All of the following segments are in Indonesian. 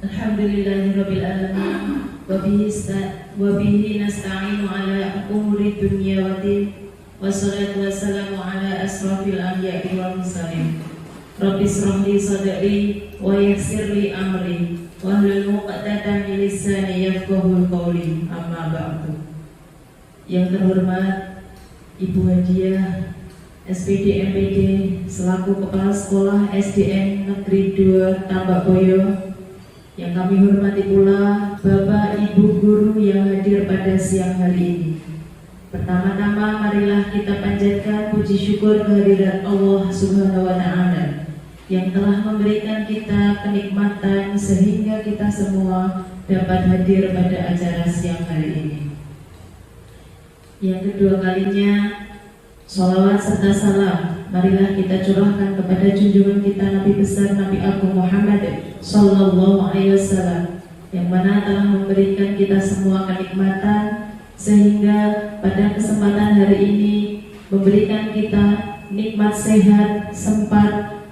Alhamdulillahirabbil alamin wa bihi nasta'inu ala umuri dunya wa din. Wassalatu wassalamu ala asrafil anbiya'i wal mursalin. Rabbi shrah li sadri wa yassir li amri wahlul 'uqdatam min lisani yafqahu qawli. Amma ba'du. Yang terhormat Ibu Hadiah SPD MPD selaku Kepala Sekolah SDN Negeri 2 Tambakboyo, yang kami hormati pula Bapak Ibu Guru yang hadir pada siang hari ini. Pertama-tama marilah kita panjatkan puji syukur kehadirat Allah Subhanahu wa Ta'ala yang telah memberikan kita kenikmatan sehingga kita semua dapat hadir pada acara siang hari ini. Yang kedua kalinya, sholawat serta salam marilah kita curahkan kepada junjungan kita Nabi besar Nabi Agung Muhammad Sallallahu Alaihi Wasallam, yang mana telah memberikan kita semua kenikmatan sehingga pada kesempatan hari ini memberikan kita nikmat sehat, sempat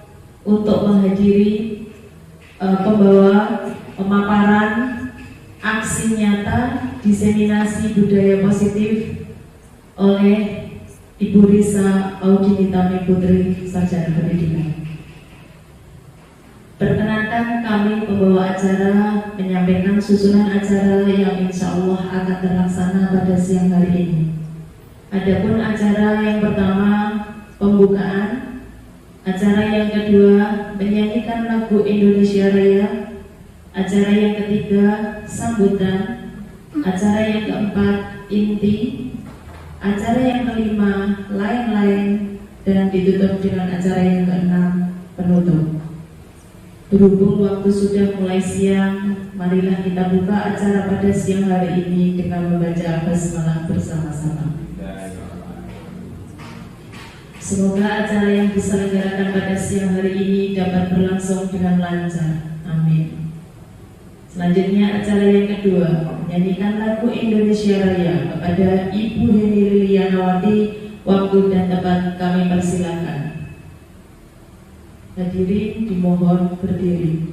untuk menghadiri pembawa pemaparan aksi nyata diseminasi budaya positif oleh Ibu Risa Audinitami Putri, Sarjana Pendidikan. Perkenankan kami pembawa acara menyampaikan susunan acara yang insya Allah akan terlaksana pada siang hari ini. Adapun acara yang pertama pembukaan, acara yang kedua menyanyikan lagu Indonesia Raya, acara yang ketiga sambutan, acara yang keempat inti, acara yang kelima lain-lain, dan ditutup dengan acara yang keenam penutup. Berhubung waktu sudah mulai siang, marilah kita buka acara pada siang hari ini dengan membaca basmalah bersama-sama. Semoga acara yang diselenggarakan pada siang hari ini dapat berlangsung dengan lancar. Amin. Selanjutnya acara yang kedua, menyanyikan lagu Indonesia Raya kepada Ibu Heni Lilianawati. Waktu dan tempat kami persilakan. Hadirin dimohon berdiri.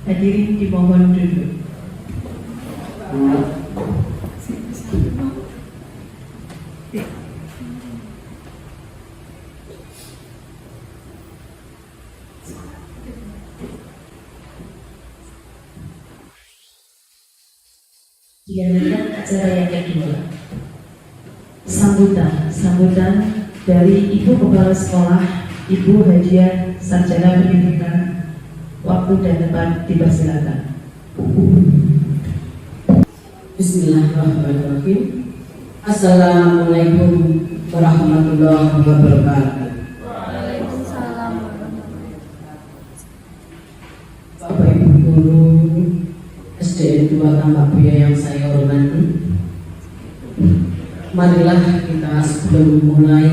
Hadirin dimohon duduk. Dilanjutkan acara yang kedua, sambutan dari Ibu Kepala Sekolah Ibu Hadiah Sarjana Pendidikan. Waktu dan tempat dipersilakan. Bismillahirrahmanirrahim. Assalamualaikum warahmatullahi wabarakatuh. Waalaikumsalam. Bapak Ibu Guru SDN 2 Tambak Buya yang saya hormati, marilah kita sebelum mulai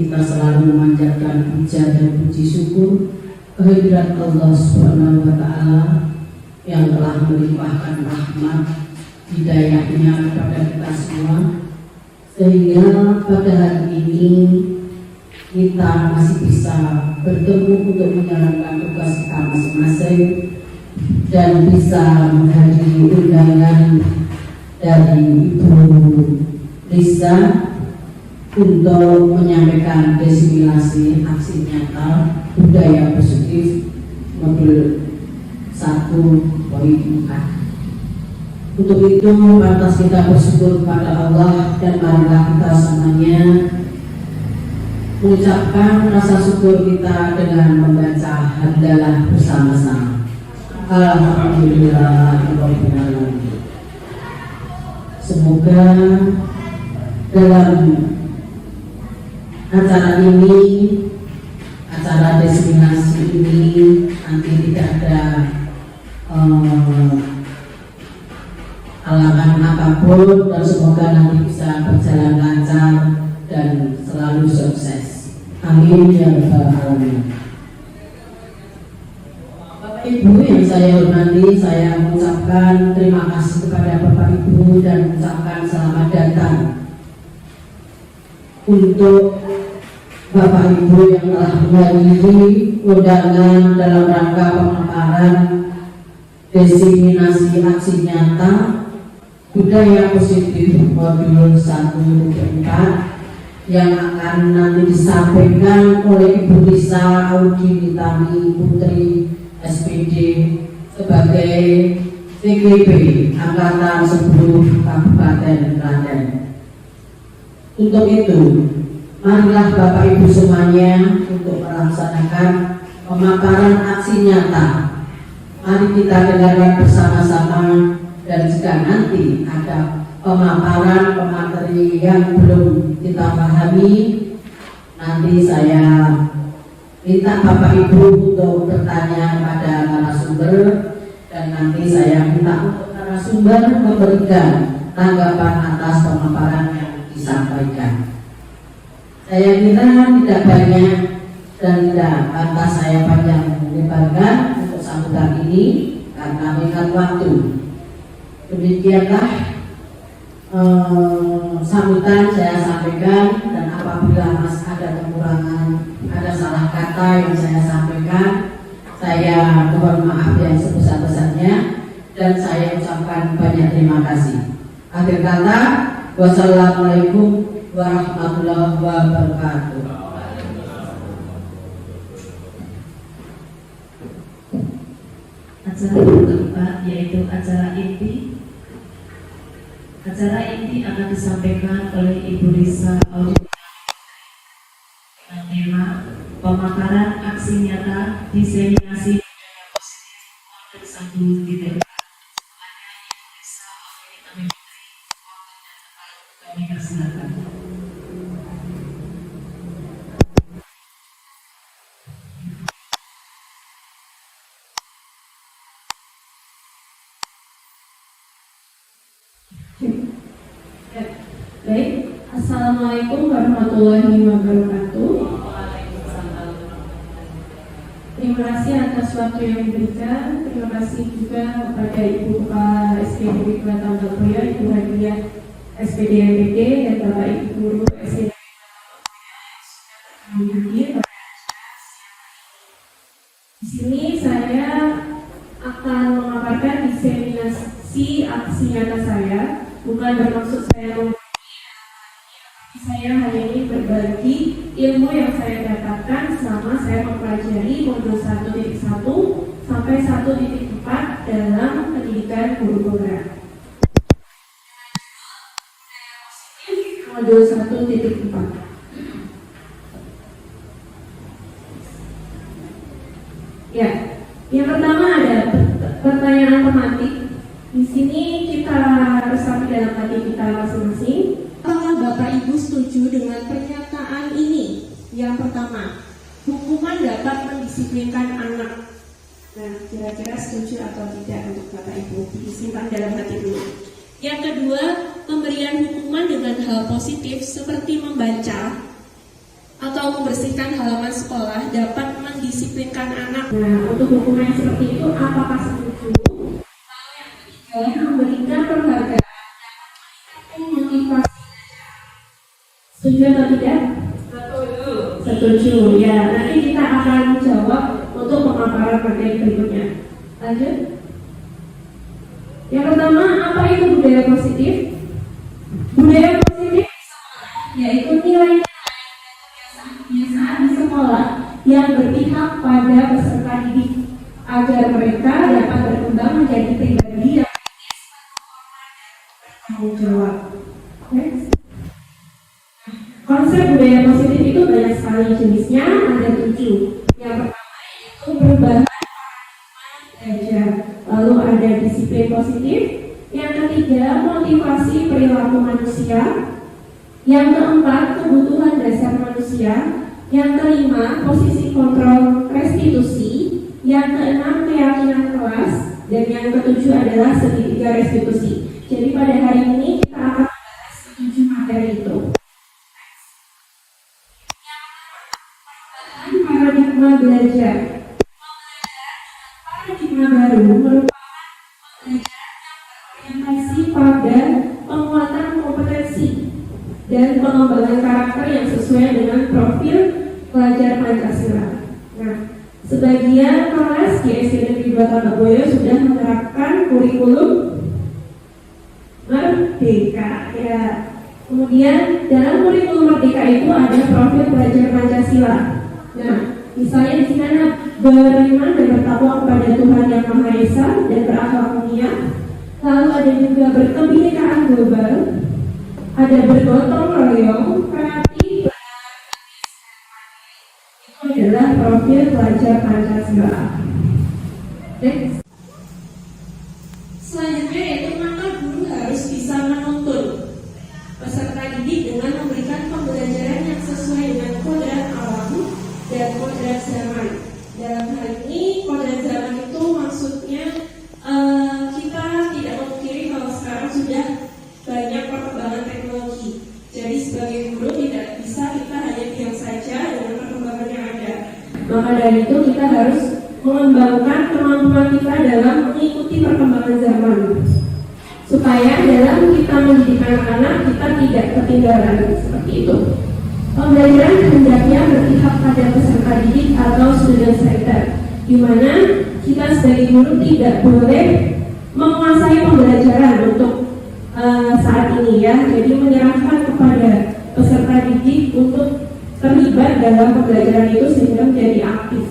kita selalu memanjatkan puja dan puji syukur kehadirat Allah Subhanahu wa Ta'ala yang telah melimpahkan rahmat hidayahnya kepada kita semua, sehingga pada hari ini kita masih bisa bertemu untuk menjalankan tugas kita masing-masing dan bisa menghadiri undangan dari Ibu Risa untuk menyampaikan disimulasi aksi nyata budaya positif modul 1.4. Untuk itu pantas kita bersyukur kepada Allah dan marilah kita semuanya mengucapkan rasa syukur kita dengan membaca hamdalah bersama-sama. Alhamdulillahirabbil alamin. Semoga dalam acara ini, acara diseminasi ini nanti tidak ada halangan apapun, dan semoga nanti bisa berjalan lancar dan selalu sukses. Amin ya rabbal alamin. Bapak Ibu yang saya hormati, saya mengucapkan terima kasih kepada Bapak Ibu dan mengucapkan selamat datang untuk Bapak Ibu yang telah menghadiri undangan dalam rangka pemaparan diseminasi aksi nyata budaya positif modul 1.4 yang akan nanti disampaikan oleh Ibu Risa Audinitami Putri SPD sebagai TGP Angkatan 10 Kabupaten Klaten. Untuk itu, marilah Bapak Ibu semuanya untuk melaksanakan pemaparan aksi nyata. Mari kita dengarkan bersama-sama, dan jika nanti ada pemaparan pemateri yang belum kita pahami, nanti saya minta Bapak Ibu untuk bertanya pada narasumber, dan nanti saya minta untuk narasumber memberikan tanggapan atas pemaparan yang disampaikan. Saya kira tidak banyak dan tidak pantas saya panjang lebarkan untuk sambutan ini karena mengingat waktu. Demikianlah sambutan saya sampaikan, dan apabila masih ada kekurangan, ada salah kata yang saya sampaikan, saya mohon maaf yang sebesar-besarnya dan saya ucapkan banyak terima kasih. Akhir kata, wassalamualaikum warahmatullahi wabarakatuh. Acara keempat yaitu acara inti. Acara inti akan disampaikan oleh Ibu Risa dengan tema pemaparan aksi nyata diseminasi budaya positif modul 1.4. Ibu Risa kami persilakan. Baik, Assalamualaikum warahmatullahi wabarakatuh. Terima kasih atas waktu yang diberikan. Terima kasih juga kepada Ibu Kepala SPD Tambak Buya, Ibu Hadiah SPD MPD, dan Bapak Ibu Guru SPD Tambak Buya yang sudah terhadir. Di sini saya akan memaparkan diseminasi aksi nyata saya. Bukan bermaksud saya saya hanya ingin berbagi ilmu yang saya dapatkan selama saya mempelajari modul 1.1 sampai 1.4 dalam pendidikan guru program. Modul 1.4. Ya, yang pertama ada pertanyaan tematik. Di sini kita resapi dalam hati kita masing-masing. Apakah Ibu setuju dengan pernyataan ini? Yang pertama, hukuman dapat mendisiplinkan anak. Nah, kira-kira setuju atau tidak untuk Bapak Ibu? Disimpan dalam hati dulu. Yang kedua, pemberian hukuman dengan hal positif seperti membaca atau membersihkan halaman sekolah dapat mendisiplinkan anak. Nah, untuk hukuman seperti itu apakah setuju? Lalu yang ketiga, memberikan penghargaan dapat meningkatkan motivasi. Setuju atau tidak? Setuju. Ya, nanti kita akan jawab untuk pemaparan materi berikutnya. Lanjut. Yang pertama, apa itu budaya positif? Budaya positif yaitu nilai kebiasaan di sekolah yang berpihak pada peserta didik agar mereka dapat berkembang menjadi pribadi yang bertanggung jawab. Next. Konsep budaya positif itu banyak sekali jenisnya, ada 7. Yang pertama yaitu perubahan paradigma belajar. Lalu ada disiplin positif. Yang ketiga, motivasi perilaku manusia. Yang keempat, kebutuhan dasar manusia. Yang kelima, posisi kontrol restitusi. Yang keenam, keyakinan kelas. Dan yang ketujuh adalah segitiga restitusi. Jadi pada hari ini kita akan membahas 7 materi itu. Paradigma belajar. Paradigma baru merupakan pembelajaran yang berorientasi pada penguatan kompetensi dan pengembangan karakter yang sesuai dengan profil pelajar Pancasila. Nah, sebagian kelas di SD Negeri 2 Tambakboyo sudah menerapkan kurikulum Merdeka. Ya. Kemudian dalam kurikulum Merdeka itu ada profil pelajar Pancasila. Nah, misalnya di sini ada beriman dan bertakwa kepada Tuhan Yang Maha Esa dan berakhlak mulia. Lalu ada juga berkebinekaan global, ada bergotong royong, kreatif, itu adalah profil pelajar Pancasila. Next. Selanjutnya yaitu maka guru harus bisa menuntun peserta didik dengan memberikan pembelajaran yang sesuai dengan kodrat alam dan kodrat zaman. Dalam hal ini kodrat zaman itu maksudnya kita tidak memungkiri kalau sekarang sudah banyak perkembangan teknologi. Jadi sebagai guru tidak bisa kita hanya diam saja dengan perkembangan yang ada. Maka dari itu kita harus mengembangkan kemampuan kita dalam mengikuti perkembangan zaman, supaya dalam kita mendidik anak-anak kita tidak ketinggalan seperti itu. Pembelajaran hendaknya berpihak pada peserta didik atau student center, di mana kita sebagai guru tidak boleh menguasai pembelajaran untuk saat ini ya. Jadi menyerahkan kepada peserta didik untuk terlibat dalam pembelajaran itu sehingga menjadi aktif.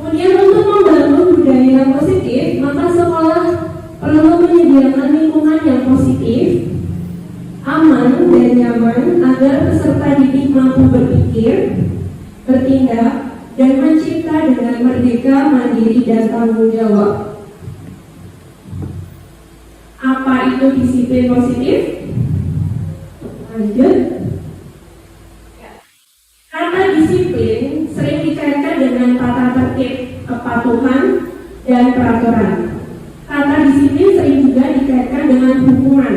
Kemudian untuk membangun budaya yang positif, maka sekolah perlu menyediakan lingkungan yang positif, aman dan nyaman agar peserta didik mampu berpikir, bertindak, dan mencipta dengan merdeka, mandiri, dan tanggung jawab. Apa itu disiplin positif? Lanjut. Kata disiplin sering dikaitkan dengan tata tertib, kepatuhan, dan peraturan. Kata disiplin sering juga dikaitkan dengan hukuman.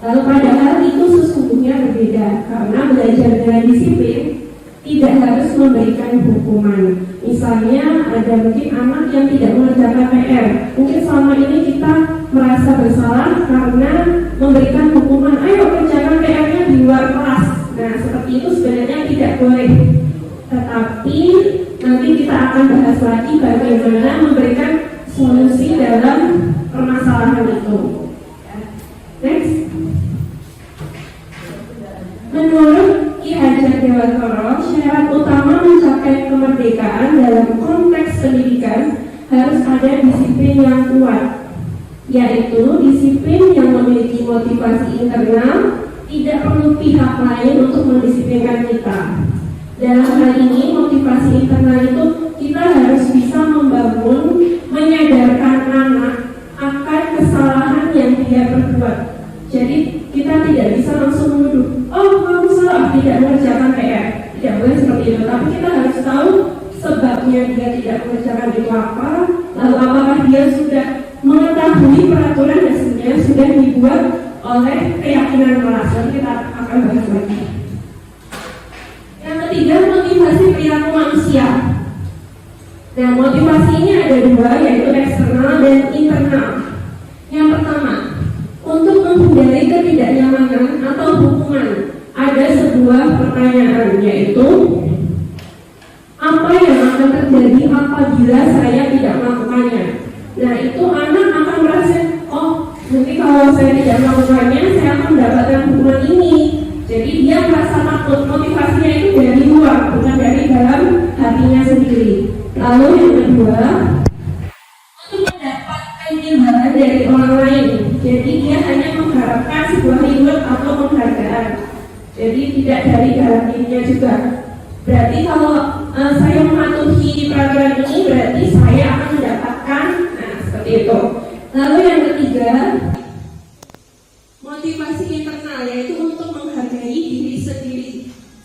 Lalu padahal itu sesungguhnya berbeda, karena belajar dengan disiplin tidak harus memberikan hukuman. Misalnya ada mungkin anak yang tidak mengerjakan PR. Mungkin selama ini kita merasa bersalah karena memberikan hukuman, ayo kerjakan PR-nya di luar kelas. Nah, seperti itu sebenarnya tidak boleh. Tetapi nanti kita akan bahas lagi bagaimana memberikan solusi dalam permasalahan itu. Next. Menurut Ki Hajar Dewantara, syarat utama mencapai kemerdekaan dalam konteks pendidikan harus ada disiplin yang kuat, yaitu disiplin yang memiliki motivasi internal, tidak perlu pihak lain untuk mendisiplinkan kita. Dalam hal ini motivasi internal itu kita harus bisa membangun, menyadarkan anak akan kesalahan yang dia perbuat. Jadi kita tidak bisa langsung menuduh, oh kamu salah tidak mengerjakan PR. Tidak boleh seperti itu. Tapi kita harus tahu sebabnya dia tidak mengerjakan itu apa, lalu apakah dia sudah mengetahui peraturan yang sebenarnya sudah dibuat oleh keyakinan kelas. Nanti kita akan bahas lagi. Yang ketiga, motivasi perilaku manusia. Nah, motivasi ini ada dua, yaitu eksternal dan internal. Yang pertama, untuk menghindari ketidaknyamanan atau hukuman, ada sebuah pertanyaan, yaitu apa yang akan terjadi apabila saya tidak melakukannya. Nah, itu anak akan merasa, oh nanti kalau saya tidak melakukannya, saya akan mendapatkan hukuman ini. Jadi dia merasa takut. Motivasinya itu dari luar, bukan dari dalam hatinya sendiri. Lalu yang kedua, untuk mendapatkan imbalan dari orang lain. Jadi dia hanya mengharapkan sebuah reward atau penghargaan. Jadi tidak dari dalam dirinya juga. Berarti kalau saya mematuhi peraturan ini, berarti saya akan mendapatkan, nah seperti itu. Lalu yang ketiga, motivasi internal, yaitu untuk menghargai diri sendiri.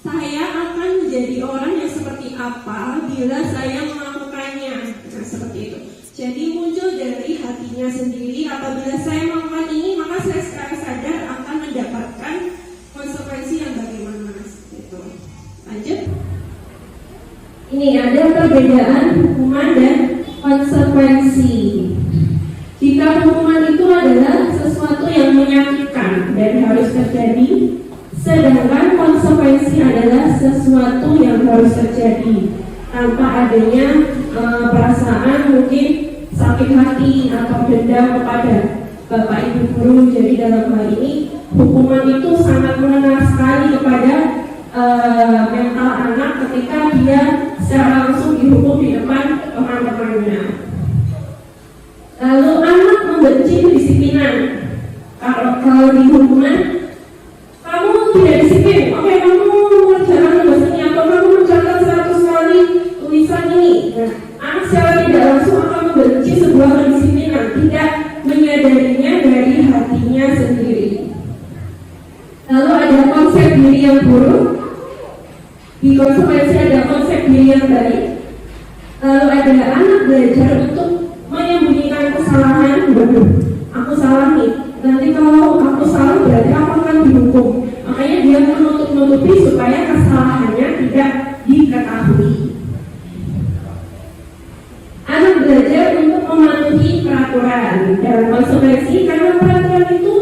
Saya akan menjadi orang yang seperti apa bila saya melakukannya. Nah seperti itu. Jadi muncul dari hatinya sendiri. Apabila saya melakukan ini, maka saya secara sadar akan mendapatkan konsekuensi yang bagaimana. Gitu. Lanjut. Ini ada perbedaan hukuman dan konsekuensi. Jika hukuman itu adalah sesuatu yang menyakitkan dan harus terjadi, sedangkan konsekuensi adalah sesuatu yang harus terjadi tanpa adanya perasaan mungkin sakit hati atau dendam kepada Bapak Ibu guru. Jadi dalam hal ini hukuman itu sangat mengena sekali kepada mental anak ketika dia secara langsung dihukum di depan teman-temannya. Lalu anak membenci kedisiplinan. Kalau di hukuman, kamu tidak disiplin, oke kamu mengerjakan tugas ini atau kamu mencatat 100 kali tulisan ini. Nah, anak secara tidak langsung akan membenci sebuah kedisiplinan, tidak menyadarinya dari hatinya sendiri. Lalu ada konsep diri yang buruk. Di konsekuensi ada konsep diri yang baik. Lalu ada anak belajar untuk menyembunyikan kesalahan. Waduh, aku salah nih. Nanti kalau aku salah berarti aku akan dihukum. Makanya dia menutup-nutupi supaya kesalahannya tidak diketahui. Anak belajar untuk mematuhi peraturan dan konsekuensi karena peraturan itu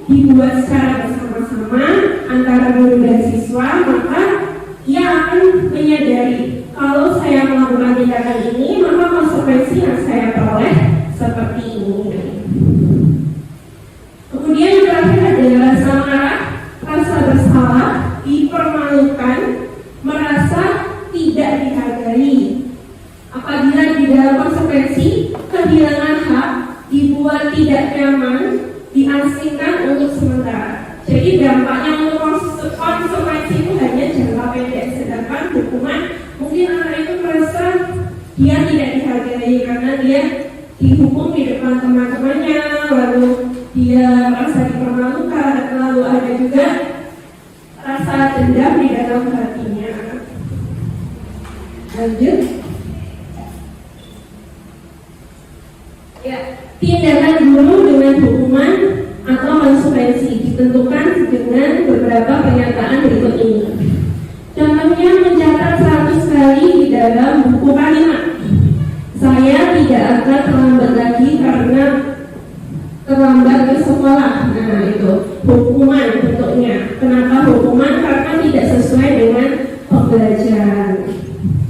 dibuat secara bersama-sama antara guru dan siswa, maka ia akan menyadari kalau saya melakukan tindakan ini, maka konsekuensi yang saya peroleh seperti ini. Kemudian yang terakhir adalah rasa marah, rasa bersalah, dipermalukan, merasa tidak dihargai. Apabila di dalam konsekuensi, kehilangan hak, dibuat tidak nyaman, diasingkan untuk sementara. Jadi dampaknya untuk konsekuensi itu hanya jangka pendek, sedangkan hukuman mungkin anak itu merasa dia tidak dihargai karena dia dihukum di depan teman-temannya, lalu dia merasa dipermalukan, lalu ada juga rasa dendam di dalam hatinya. Lanjut. Ya, tindakan guru dengan hukuman atau konsekuensi ditentukan dengan beberapa pernyataan berikut ini. Contohnya mencatat 100 kali di dalam buku kalimat. Saya tidak akan terlambat lagi karena terlambat ke sekolah. Nah itu hukuman bentuknya. Kenapa hukuman? Karena tidak sesuai dengan pembelajaran,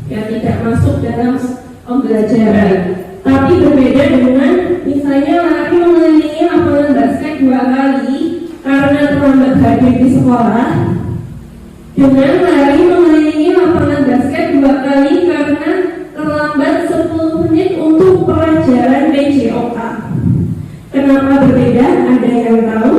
ya tidak masuk dalam pembelajaran. Tapi berbeda dengan misalnya lari mengelilingi lapangan basket 2 kali karena terlambat hadir di sekolah, dengan lari mengelilingi lapangan basket 2 kali karena terlambat 10 menit untuk pelajaran PJOK. Kenapa berbeda? Ada yang tahu?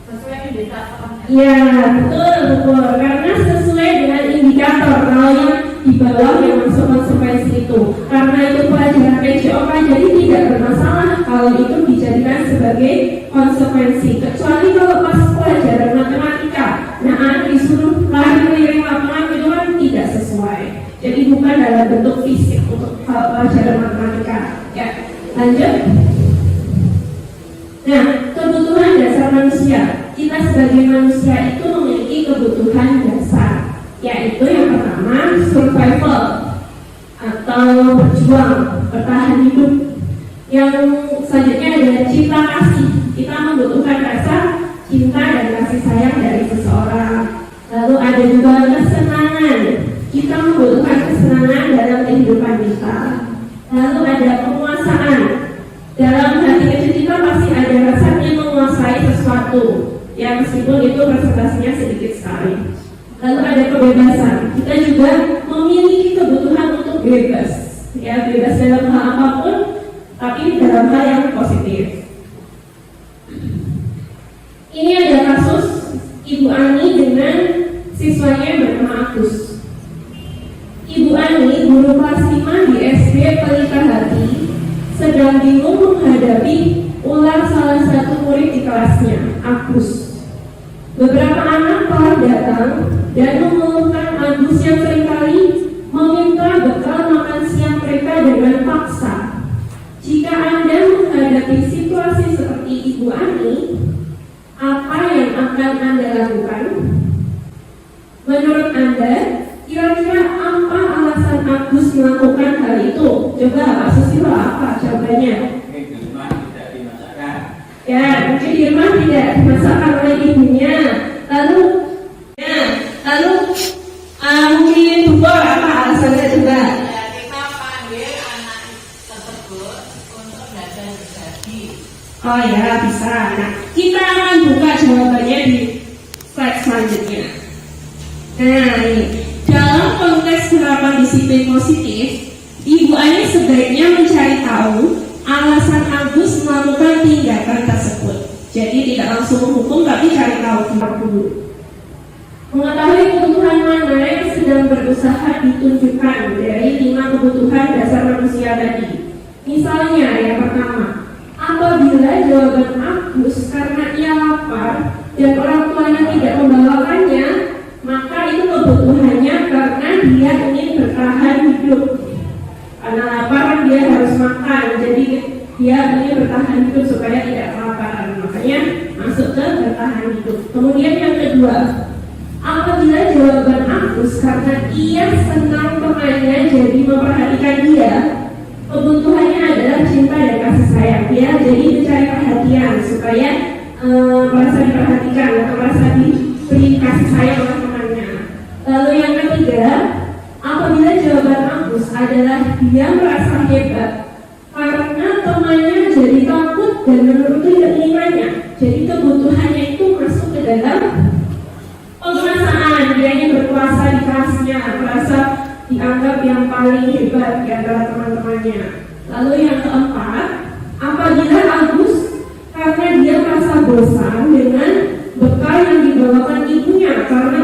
Sesuai indikator. Ya betul. Karena sesuai dengan indikator. Kalau yang di bawah yang masuk konsekuensi itu. Karena itu pelajaran PJOK, jadi tidak bermasalah kalau itu dijadikan sebagai konsekuensi. Kecuali kalau pas pelajaran matematika, nah disuruh lari keliling lapangan itu kan tidak sesuai. Jadi bukan dalam bentuk fisik untuk pelajaran matematika. Ya, lanjut. Nah, kebutuhan dasar manusia. Kita sebagai manusia itu memiliki kebutuhan dasar, yaitu yang pertama survival atau berjuang, bertahan hidup. Yang selanjutnya adalah cinta kasih. Kita membutuhkan rasa cinta dan kasih sayang dari seseorang. Lalu ada juga kesenangan. Kita membutuhkan kesenangan dalam kehidupan kita. Lalu ada penguasaan. Dalam hati kecil kita pasti ada rasa ingin menguasai sesuatu, ya meskipun itu presentasinya sedikit sekali. Lalu ada kebebasan. Kita juga memiliki kebutuhan untuk bebas, ya bebas dalam hal apapun, tapi dalam hal yang positif. Ini ada kasus Ibu Ani dengan siswanya yang bernama Agus. Ibu Ani, guru kelas 5 di SD Pelita Hati, sedang bingung menghadapi ular salah satu murid di kelasnya, Agus. Beberapa anak telah datang dan mengeluhkan Agus yang seringkali meminta bekal makan siang mereka dengan paksa. Jika Anda menghadapi situasi seperti Ibu Ani, apa yang akan Anda lakukan? Menurut Anda, kira-kira apa alasan Agus melakukan hal itu? Coba Pak Susilo, apa jawabannya? Di rumah tidak dimasakkan. Ya, mungkin di rumah tidak dimasakkan oleh ibunya. Lalu mungkin Bu, apa alasannya coba? Kita panggil anak tersebut untuk belajar berbagi. Oh ya, bisa. Nah, kita akan buka jawabannya di slide selanjutnya. Nah, ini dalam konteks penerapan disiplin positif, Ibu Ani sebaiknya mencari tahu alasan Agus melakukan tindakan tersebut. Jadi tidak langsung menghukum, tapi cari tahu dulu. Mengetahui kebutuhan mana yang sedang berusaha ditunjukkan dari 5 kebutuhan dasar manusia tadi. Misalnya yang pertama, apabila jawaban Agus karena ia lapar dan orang tuanya tidak membawakannya, maka itu kebutuhannya karena dia ingin bertahan hidup. Karena lapar dia harus makan, jadi dia ingin bertahan hidup supaya tidak kelaparan. Makanya masuk ke bertahan hidup. Kemudian yang kedua, apabila jawaban Agus karena ia senang temannya jadi memperhatikan dia, kebutuhannya adalah cinta dan kasih sayang. Dia jadi mencari perhatian supaya merasa diperhatikan atau merasa diberi kasih sayang oleh temannya. Lalu yang ketiga, apabila jawaban Agus adalah dia merasa hebat karena temannya jadi takut dan menuruti keinginannya, jadi kebutuhannya itu masuk ke dalam penguasaan. Dia ingin berkuasa di kelasnya, merasa dianggap yang paling hebat di antara teman-temannya. Lalu yang keempat, apabila Agus karena dia merasa bosan dengan bekal yang dibawakan ibunya, karena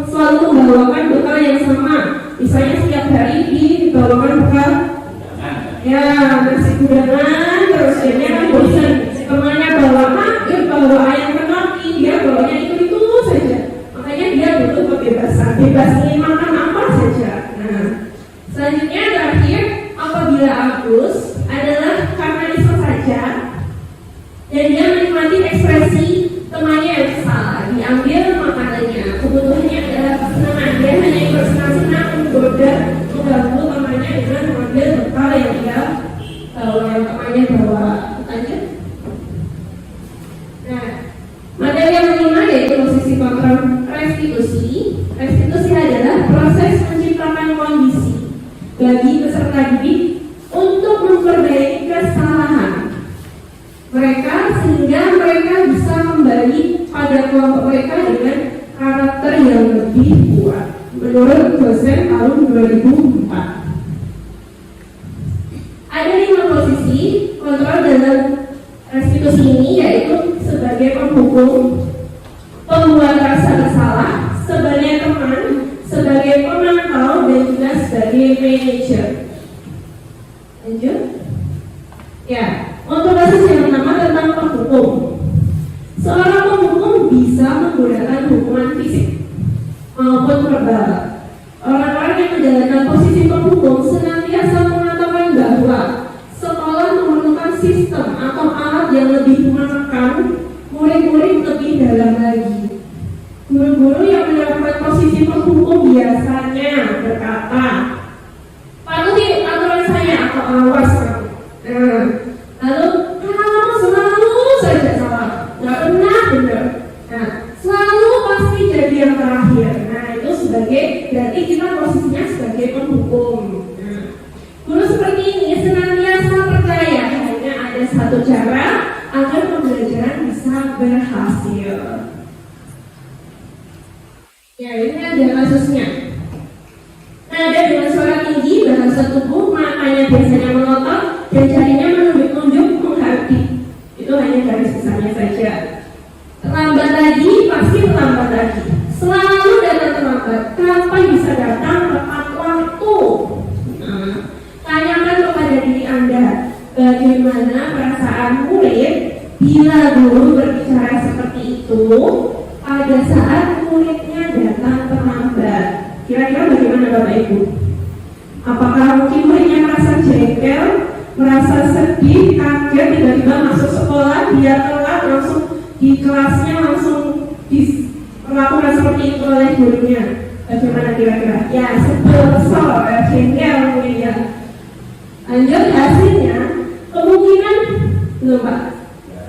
selalu membawakan bekal yang sama. Misalnya setiap hari dibawakan bekal ya nasi kudangan, terus dia kan bosan, temannya bawa bawa ayam kenaki, dia bawanya itu saja. Makanya dia butuh kebebasan, bebas ingin makan apa saja. Nah, selanjutnya terakhir, apabila Agus adalah karena itu saja dan dia menikmati ekspresi temannya yang salah, diambil makanannya, kebutuhannya adalah kesenangan. Dia hanya ikut senang-senang menggoda, mengganggu temannya dengan mengambil bekal yang dia yang temannya bawa. Lanjut. Nah, materi yang kelima yaitu posisi kontrol restitusi. Restitusi adalah proses menciptakan kondisi bagi peserta didik untuk memperbaiki kesalahan mereka sehingga mereka bisa kembali pada kelompok mereka dengan karakter yang lebih kuat. Menurut dosen tahun 2004. Ada 5 posisi kontrol dalam restitusi ini, yaitu sebagai penghukum, pembuat rasa bersalah, sebagai teman, sebagai pemantau dan juga sebagai manajer. Lanjut. Ya, untuk kasus yang pertama tentang penghukum. Seorang penghukum bisa menggunakan hukuman fisik maupun verbal. Orang-orang yang menjalankan posisi penghukum senantiasa mengatakan bahwa sekolah memerlukan sistem atau alat yang lebih menekan murid-murid lebih dalam lagi. Guru-guru yang menerapkan posisi penghukum biasanya berkata, "Patuhi aturan saya atau awas kamu." Lalu kamu selalu saja salah, nggak pernah benar. Nah, selalu pasti jadi yang terakhir. Nah, itu berarti kita posisinya sebagai penghukum. Guru seperti ini senantiasa percaya hanya ada satu cara agar pembelajaran bisa berhasil. Ya, ini ada kasusnya. Nada dengan suara tinggi, bahasa tubuh, matanya biasanya melotot, dan jarinya menunjuk-nunjuk menghati. Itu hanya garis besarnya saja. Terlambat lagi, pasti terlambat lagi. Selalu datang terlambat. Kapan bisa datang tepat waktu? Tanyakan kepada diri Anda, bagaimana perasaan murid bila guru berbicara seperti itu pada saat muridnya datang terlambat? Kira-kira bagaimana Bapak Ibu? Apakah mungkin muridnya merasa jengkel, merasa sedih, kaget, tiba-tiba masuk sekolah, dia telat, langsung di kelasnya langsung diperlakukan seperti itu oleh gurunya? Bagaimana kira-kira? Ya, sebel, kesel, jengkel muridnya. Lanjut, hasilnya kemungkinan belum Pak?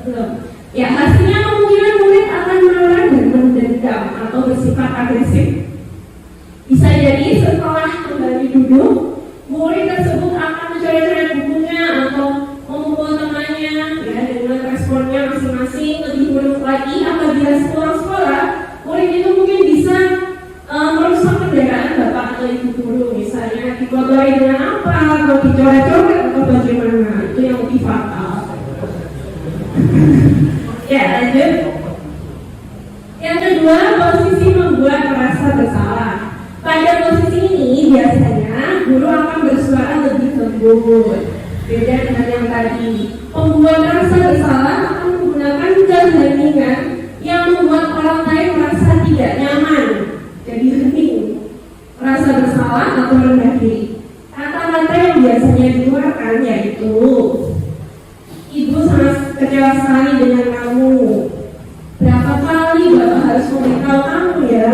Belum. Ya, hasilnya kemungkinan murid akan marah dan mendendam atau bersifat agresif. Bisa jadi setelah kembali duduk, murid tersebut akan mencoret-coret bukunya atau memukul temannya, ya, dengan responnya masing-masing. Lebih buruk lagi, apabila pulang sekolah, murid itu mungkin bisa merusak kendaraan bapak atau ibu guru, misalnya dikotori dengan apa, atau dicoret-coret atau bagaimana. Itu yang lebih fatal. Ya, lanjut. Yang kedua, posisi membuat merasa bersalah. Pada posisi ini biasanya guru akan bersuara lebih lembut. Beda dengan yang tadi. Pembuat rasa bersalah akan menggunakan keheningan yang membuat orang lain merasa tidak nyaman. Jadi hening, rasa bersalah atau rendah diri. Kata-kata yang biasanya dikeluarkan yaitu, "Ibu sangat kecewa sekali dengan kamu. Berapa kali Bapak harus memberitahu kamu ya?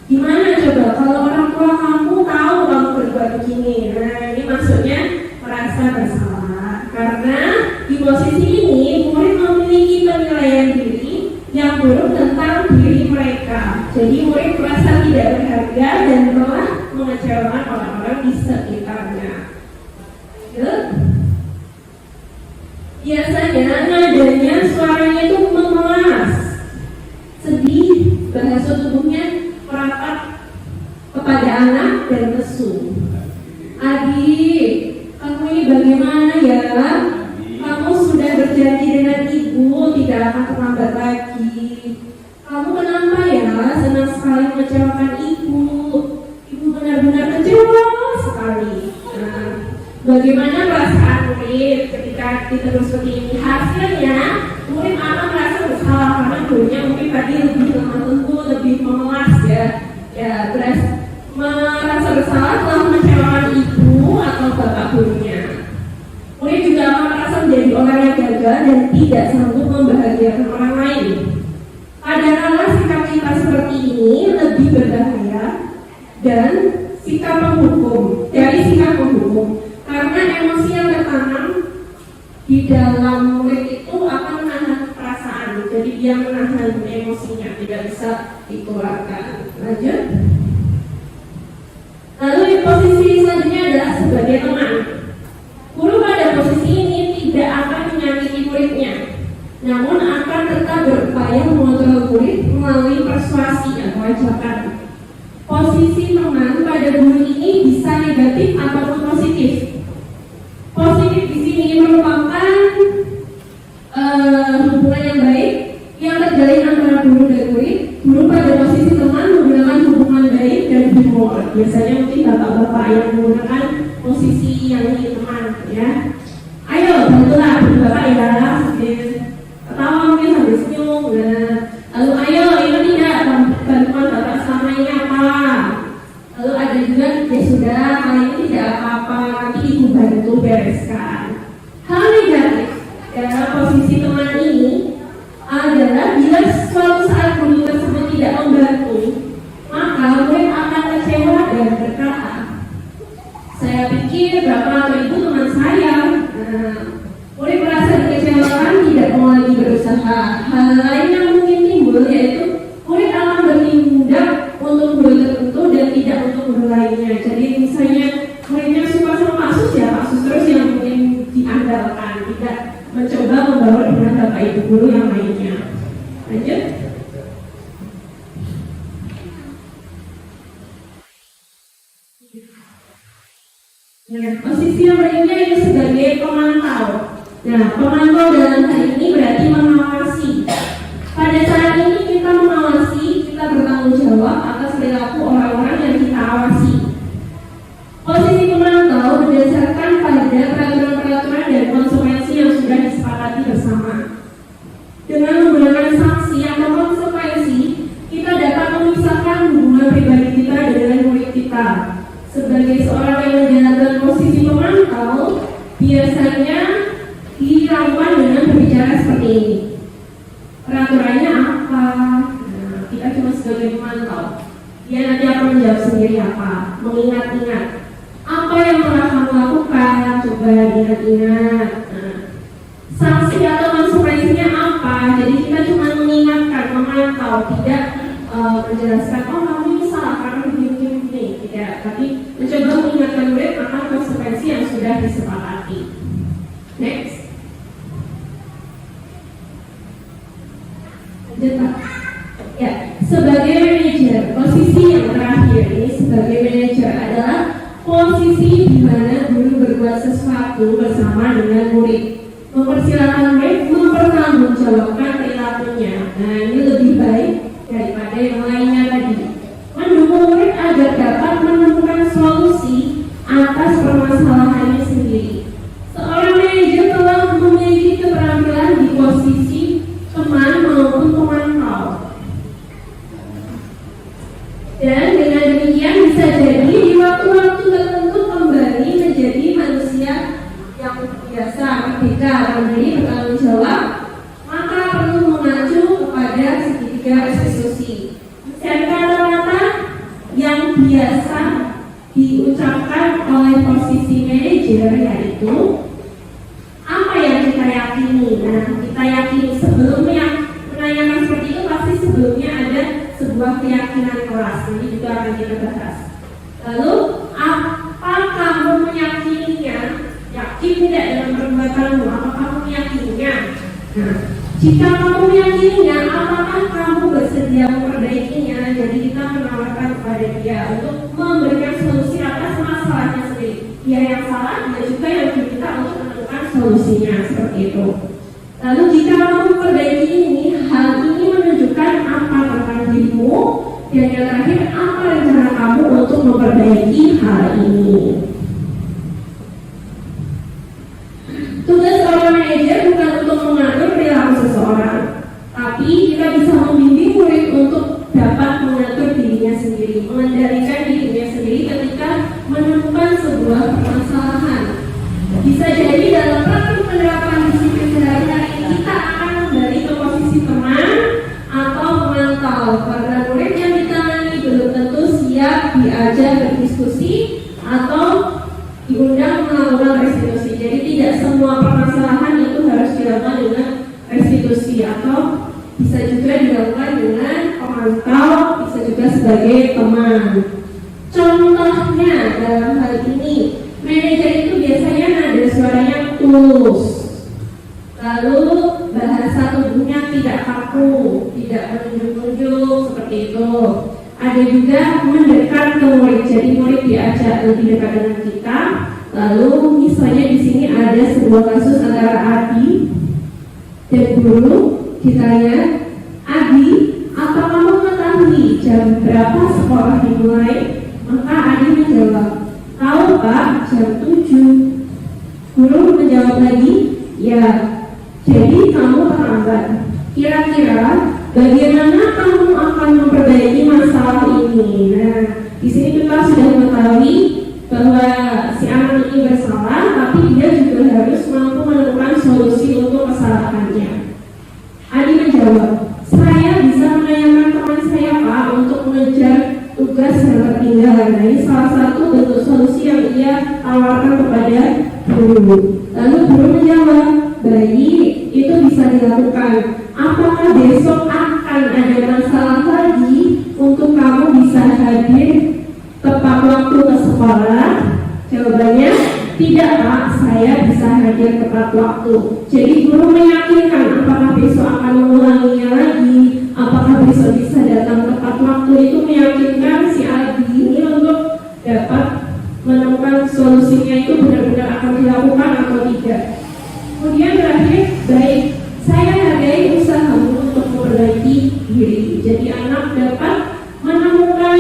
Gimana coba kalau orang tua kamu tahu kamu berbuat begini?" Nah, ini maksudnya merasa bersalah. Karena di posisi ini murid memiliki penilaian diri yang buruk tentang diri mereka. Jadi murid merasa tidak berharga dan telah mengecewakan orang-orang di sekitarnya. Biasanya nadanya suaranya itu memelas, sedih, bahasa tubuhnya merapat kepada anak dan lesu. "Adik, kamu ini bagaimana ya? Kamu sudah berjanji dengan ibu tidak akan terlambat lagi. Kamu kenapa ya senang sekali mengecewakan ibu? Ibu benar-benar kecewa sekali." Nah, bagaimana perasaan murid ketika diterus seperti ini? Hasilnya murid akan merasa bersalah karena gurunya mungkin tadi lebih lemah lembut, lebih memelas ya merasa bersalah telah mengecewakan ibu atau bapak gurunya. Murid juga akan merasa menjadi orang yang gagal dan tidak sanggup membahagiakan orang lain. Kadang-kadang sikap kita seperti ini lebih berbahaya dan sikap penghukum karena emosi yang tertanam di dalam murid itu akan menahan perasaan. Jadi dia menahan emosinya, tidak bisa dikeluarkan. Lanjut. Lalu posisi selanjutnya adalah sebagai teman. Guru pada posisi ini tidak akan menyakiti muridnya, namun akan tetap berupaya mengontrol murid melalui persuasi atau ajakan. Posisi teman pada guru ini bisa negatif ataupun positif. Positif di sini merupakan hubungan yang baik yang terjalin antara guru dan murid. Guru pada posisi teman menggunakan hubungan baik dan menyenggol. Biasanya mungkin bapak-bapak yang menggunakan posisi yang ini teman, ya. Ayo bantulah bapak ya, sambil ketawa mungkin sambil senyum. Lalu ayo ini tidak bantuan bapak selama ini apa? Lalu ada juga ya sudah kali ini tidak apa-apa, nanti ibu bantu bereskan. Hal negatif dalam posisi teman ini adalah bila suatu saat guru tersebut tidak membantu, maka murid akan kecewa dan berkata, saya pikir bapak atau ibu teman saya. Murid merasa dikecewakan, tidak mau lagi berusaha. Hal lain yang mungkin timbul yaitu murid akan bertindak untuk guru tertentu dan tidak untuk guru lainnya. Jadi misalnya muridnya suka sama Paksus, ya Paksus terus yang mungkin diandalkan, tidak mencoba membawa dengan bapak ibu guru yang lainnya. Lanjut. Nah, posisi yang berikutnya ini sebagai pemantau. Nah, pemantau dalam hal ini berarti mengawasi. Pada saat ini kita mengawasi, kita bertanggung jawab atas perilaku orang-orang yang kita awasi. Posisi pemantau berdasarkan pada peraturan-peraturan dan konsekuensi yang sudah disepakati bersama. Dengan menggunakan sanksi atau konsekuensi, kita dapat memisahkan hubungan pribadi kita dengan murid kita. Sebagai seorang yang menjalankan posisi pemantau, biasanya dilakukan dengan berbicara seperti ini. Peraturannya apa? Nah, kita cuma sebagai pemantau. Dia nanti akan menjawab sendiri apa, mengingat-ingat. Apa yang telah kamu lakukan? Coba diingat-ingat. Nah, sanksi atau konsekuensinya apa? Jadi kita cuma mengingatkan, memantau, tidak menjelaskan, oh kamu ini salah karena begini, tidak. Tapi mencoba mengingatkan murid akan konsekuensi yang sudah disepakati. Next. Ya, sebagai manajer, posisi yang terakhir ini sebagai manajer adalah posisi di mana guru berbuat sesuatu bersama dengan murid, mempersilahkan murid mempertanggungjawabkan perilakunya. Nah, ini lebih baik daripada yang lainnya tadi. Mendukung murid agar dapat menemukan solusi atas permasalahannya sendiri. Seorang manajer telah memiliki keterampilan di posisi teman maupun pemantau. Dan dengan demikian bisa jadi di waktu-waktu tertentu kembali menjadi manusia yang biasa, merdeka, mandiri, bertanggung jawab, maka perlu mengacu kepada segitiga restitusi. Dan kata-kata yang biasa diucapkan oleh posisi manajer yaitu apa yang kita yakini. Nah, kita yakini sebelumnya menanyakan seperti itu pasti sebelumnya ada sebuah keyakinan keras. Ini juga akan kita bahas. Lalu, apa kamu meyakininya? Yakin tidak dengan perbuatanmu? Apa kamu meyakininya? Nah, jika kamu meyakininya, apakah kamu bersedia memperbaikinya? Jadi kita menawarkan kepada dia untuk memberikan solusi atas masalahnya sendiri. Dia yang salah, dia juga yang diminta untuk menemukan solusinya, seperti itu. Lalu jika kamu memperbaiki ini, hal ini menunjukkan apa tentang dirimu, dan yang terakhir apa rencana kamu untuk memperbaiki hal ini. Tugas seorang manajer bukan untuk mengatur perilaku seseorang, tapi kita bisa membimbing murid untuk dapat mengatur dirinya sendiri, mengendalikan dirinya sendiri ketika menemukan sebuah permasalahan. Bisa jadi dalam praktik penerapan disiplin sehari-hari kita akan kembali ke posisi teman atau pemantau, karena murid yang ditangani belum tentu siap diajak berdiskusi atau diundang melakukan restitusi. Jadi tidak semua permasalahan itu harus dilakukan dengan restitusi, atau bisa juga dilakukan dengan pemantau, bisa juga sebagai teman. Contohnya dalam hal ini, manajer itu biasanya nada suaranya tulus, lalu bahasa tubuhnya tidak kaku, tidak menunjuk-nunjuk seperti itu. Ada juga mendekat ke murid, jadi murid diajak lebih dekat dengan kita. Lalu misalnya di sini ada sebuah kasus antara Adi dan guru, ditanya, Adi, apa kamu mengetahui jam berapa sekolah dimulai? Maka Adi menjawab, tahu Pak, jam 7. Guru menjawab lagi, ya, jadi kamu terlambat. Kira-kira bagaimana kamu akan memperbaiki masalah ini? Nah, di sini kita sudah mengetahui bahwa si anak ini bersalah, tapi dia juga harus mampu menemukan solusi untuk kesalahannya. Adi menjawab, saya bisa menanyakan teman saya Pak untuk mengejar tugas yang tertinggal. Nah, ini salah satu bentuk solusi yang ia tawarkan kepada guru. Lalu guru menjawab, baik, itu bisa dilakukan. Apakah besok akan ada masalah lagi untuk kamu bisa hadir tepat waktu ke sekolah? Jawabannya, tidak Pak, saya bisa hadir tepat waktu. Jadi guru meyakinkan apakah besok akan mengulanginya lagi, apakah besok bisa datang tepat waktu. Itu meyakinkan si Adi ini untuk dapat menemukan solusinya itu benar-benar akan dilakukan atau tidak. Kemudian terakhir, baik, saya hargai usahamu untuk memperbaiki diri. Jadi anak dapat menemukan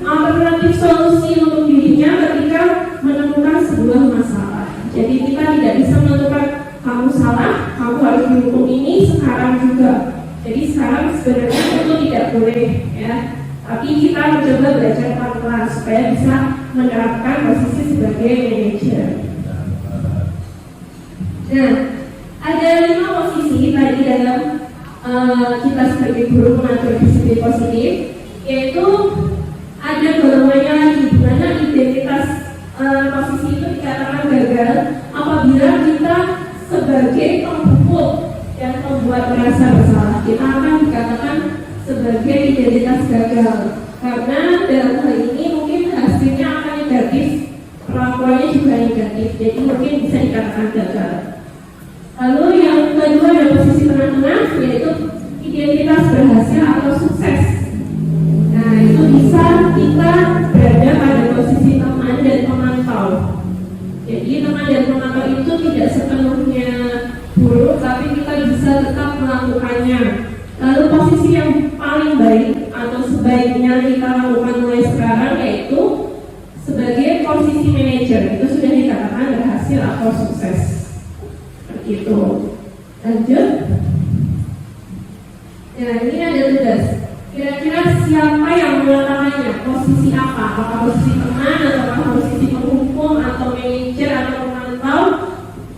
alternatif solusi untuk dirinya ketika menemukan sebuah masalah. Jadi kita tidak bisa menentukan kamu salah, kamu harus dihukum ini sekarang juga. Jadi sekarang sebenarnya itu tidak boleh, ya. Tapi kita mencoba belajar pelan-pelan supaya bisa menerapkan posisi sebagai manajer. Nah, ada 5 posisi tadi dalam kita sebagai guru mengatur disiplin positif, yaitu ada golongannya lagi, di mana identitas posisi itu dikatakan gagal apabila kita sebagai pembuku dan membuat merasa bersalah. Kita akan dikatakan sebagai identitas gagal karena dalam hal ini mungkin hasilnya akan negatif, perlakuannya juga negatif, jadi mungkin bisa dikatakan gagal. Lalu yang kedua ada posisi tengah-tengah, yaitu identitas berhasil atau sukses. Nah, itu bisa kita berada pada posisi teman dan pemantau. Jadi teman dan pemantau itu tidak sepenuhnya buruk, tapi kita bisa tetap melakukannya. Lalu posisi yang paling baik atau sebaiknya kita lakukan mulai sekarang yaitu sebagai posisi manajer. Itu sudah dikatakan berhasil atau sukses. Itu lanjut. Nah, ini ada tugas. Kira-kira siapa yang mengatakannya? Posisi apa? Apakah posisi teman, atau posisi penghukum, atau manajer, atau pemantau?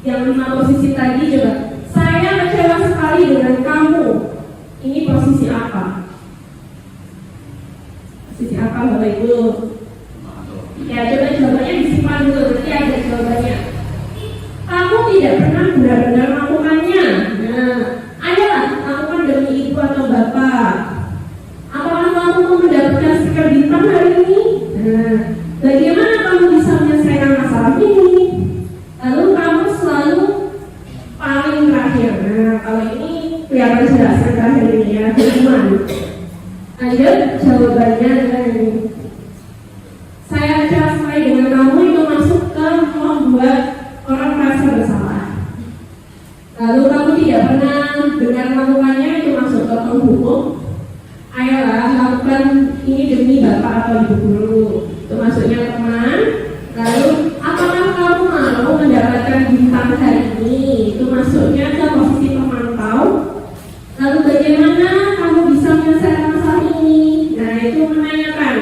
Yang 5 posisi tadi coba. Saya kecewa sekali dengan kamu. Ini posisi apa? Posisi apa Bapak Ibu? Ya, coba jawabannya disimpan dulu. Berarti ada jawabannya. Kamu tidak pernah benar-benar melakukannya. Nah, ayolah lakukan demi ibu atau bapak. Apakah kamu mendapatkan stiker bintang hari ini? Nah, bagaimana kamu bisa menyelesaikan masalah ini? Lalu kamu selalu paling terakhir. Nah, kalau ini kelihatan jelas yang terakhir ini ya, hubungan. Lanjut, jawabannya adalah ini. Saya kecewa sekali dengan kamu, itu masuk ke membuat orang merasa bersalah. Lalu kamu tidak pernah benar melakukannya, itu masuk ke penghukum. Ayolah lakukan ini demi bapak atau ibu guru. Itu masuknya teman. Lalu apakah kamu mau mendapatkan bintang hari ini? Itu masuknya ke posisi pemantau. Lalu bagaimana kamu bisa menyelesaikan masalah ini? Nah, itu menanyakan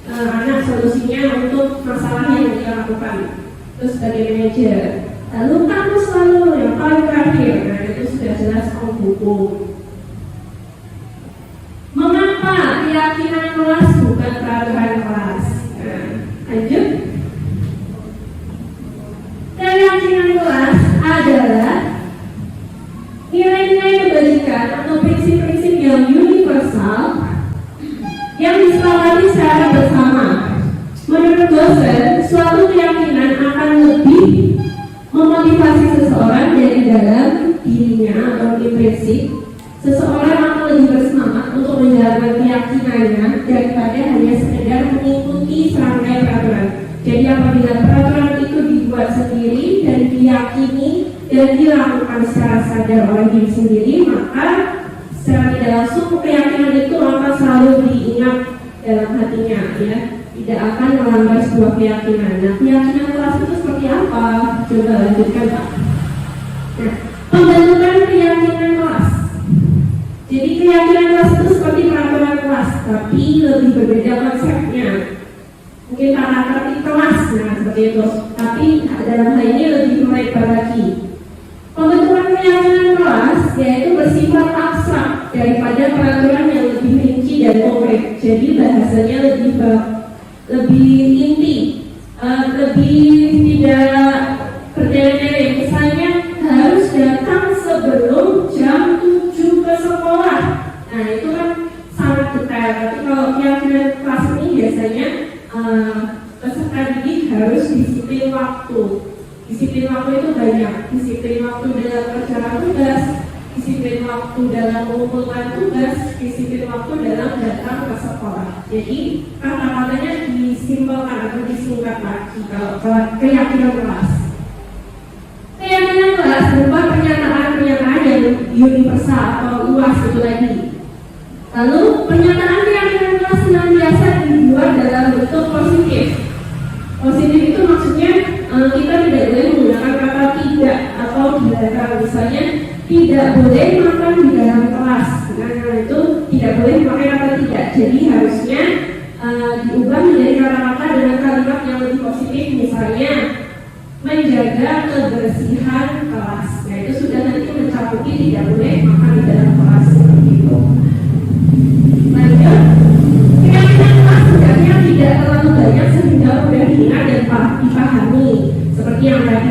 anak solusinya untuk masalah yang dia lakukan. Terus sebagai manajer. Lalu kamu selalu yang paling terakhir. Nah, itu sudah jelas penghukum. Mengapa keyakinan kelas bukan peraturan kelas? Nah, lanjut. Keyakinan kelas adalah nilai-nilai kebajikan atau prinsip-prinsip yang universal yang disepakati secara bersama. Menurut dosen, suatu keyakinan akan lebih memotivasi seseorang dari dalam dirinya atau di prinsip. Seseorang akan lebih bersemangat untuk menjalankan keyakinannya daripada hanya sekedar mengikuti serangkaian peraturan. Jadi apabila peraturan itu dibuat sendiri dan diyakini dan dilakukan secara sadar oleh diri sendiri, maka secara tidak langsung keyakinan itu akan selalu diingat dalam hatinya, ya. tidak akan melanggar sebuah keyakinan. Nah, keyakinan kelas itu seperti apa? Coba lanjutkan, Pak. Nah, pembentukan keyakinan kelas. Jadi keyakinan kelas itu seperti peraturan kelas, tapi lebih berbeda konsepnya. Mungkin karena arti kelas, nah seperti itu. Tapi dalam hal ini lebih melebar lagi. Pembentukan keyakinan kelas yaitu bersifat abstrak daripada peraturan yang lebih rinci dan konkret. Jadi bahasanya lebih inti, lebih tidak berderet-deret. Misalnya harus datang sebelum jam 7 ke sekolah. Nah itu kan sangat detail. Tapi kalau keyakinan kelas ini biasanya peserta didik harus disiplin waktu. Disiplin waktu itu banyak. Disiplin waktu dalam kerjaan tugas, disiplin waktu dalam mengumpulkan tugas, disiplin waktu dalam datang ke sekolah. Jadi kata-katanya disimpelkan atau disingkat lagi kalau keyakinan kelas. Keyakinan kelas berupa pernyataan-pernyataan yang universal atau luas itu lagi. Lalu pernyataan keyakinan kelas senantiasa dibuat dalam bentuk positif. Positif itu maksudnya kita tidak boleh menggunakan kata tidak atau dilarang. Misalnya tidak boleh makan di dalam kelas. Nah itu tidak boleh memakai kata tidak. Jadi harusnya diubah menjadi kata-kata dengan kalimat yang lebih positif. Misalnya menjaga kebersihan kelas. Nah itu sudah nanti mencakupi tidak boleh makan di dalam kelas seperti itu. Lanjut, keyakinan kelas sebenarnya tidak terlalu banyak sehingga mudah diingat dan dipahami. Seperti yang tadi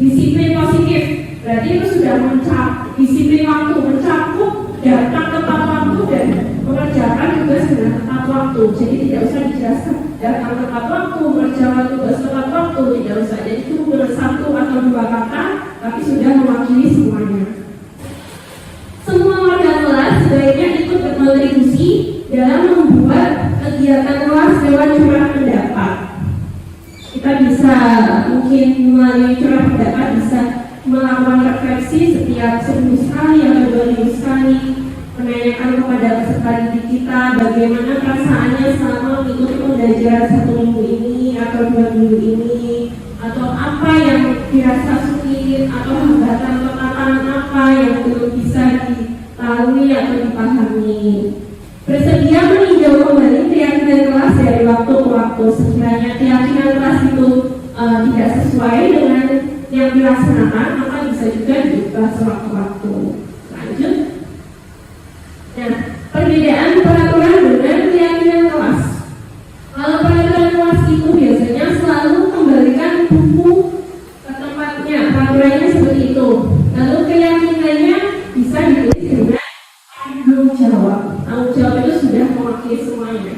disiplin positif, berarti itu sudah disiplin waktu, mencakup datang tepat waktu dan mengerjakan tugas dengan tepat waktu. Jadi tidak usah dijelaskan datang tepat waktu, mengerjakan tugas tepat waktu, tidak usah. Jadi itu bukan satu atau dua kata, tapi sudah mewakili semuanya. Semua warga kelas sebaiknya ikut berkontribusi dalam membuat kegiatan kelas lewat curah pendapat. Kita bisa mungkin melalui curah pendapat bisa melakukan refleksi setiap seminggu sekali atau 2 minggu sekali, menanyakan kepada peserta didik kita bagaimana perasaannya selama mengikuti pembelajaran 1 minggu ini atau 2 minggu ini, atau apa yang dirasa sulit atau hambatan atau tantangan apa yang belum bisa dilalui atau dipahami. Bersedia meninjau kembali keyakinan kelas dari waktu ke waktu. Sekiranya keyakinan kelas itu tidak sesuai dengan yang dilaksanakan, maka bisa juga diubah sewaktu-waktu. Lanjut. Nah, perbedaan peraturan dengan keyakinan kelas. Kalau peraturan kelas itu biasanya selalu kembalikan buku ke tempatnya, peraturannya seperti itu. Lalu keyakinannya bisa ditulis dengan tanggung jawab. Tanggung jawab itu sudah mewakili semuanya.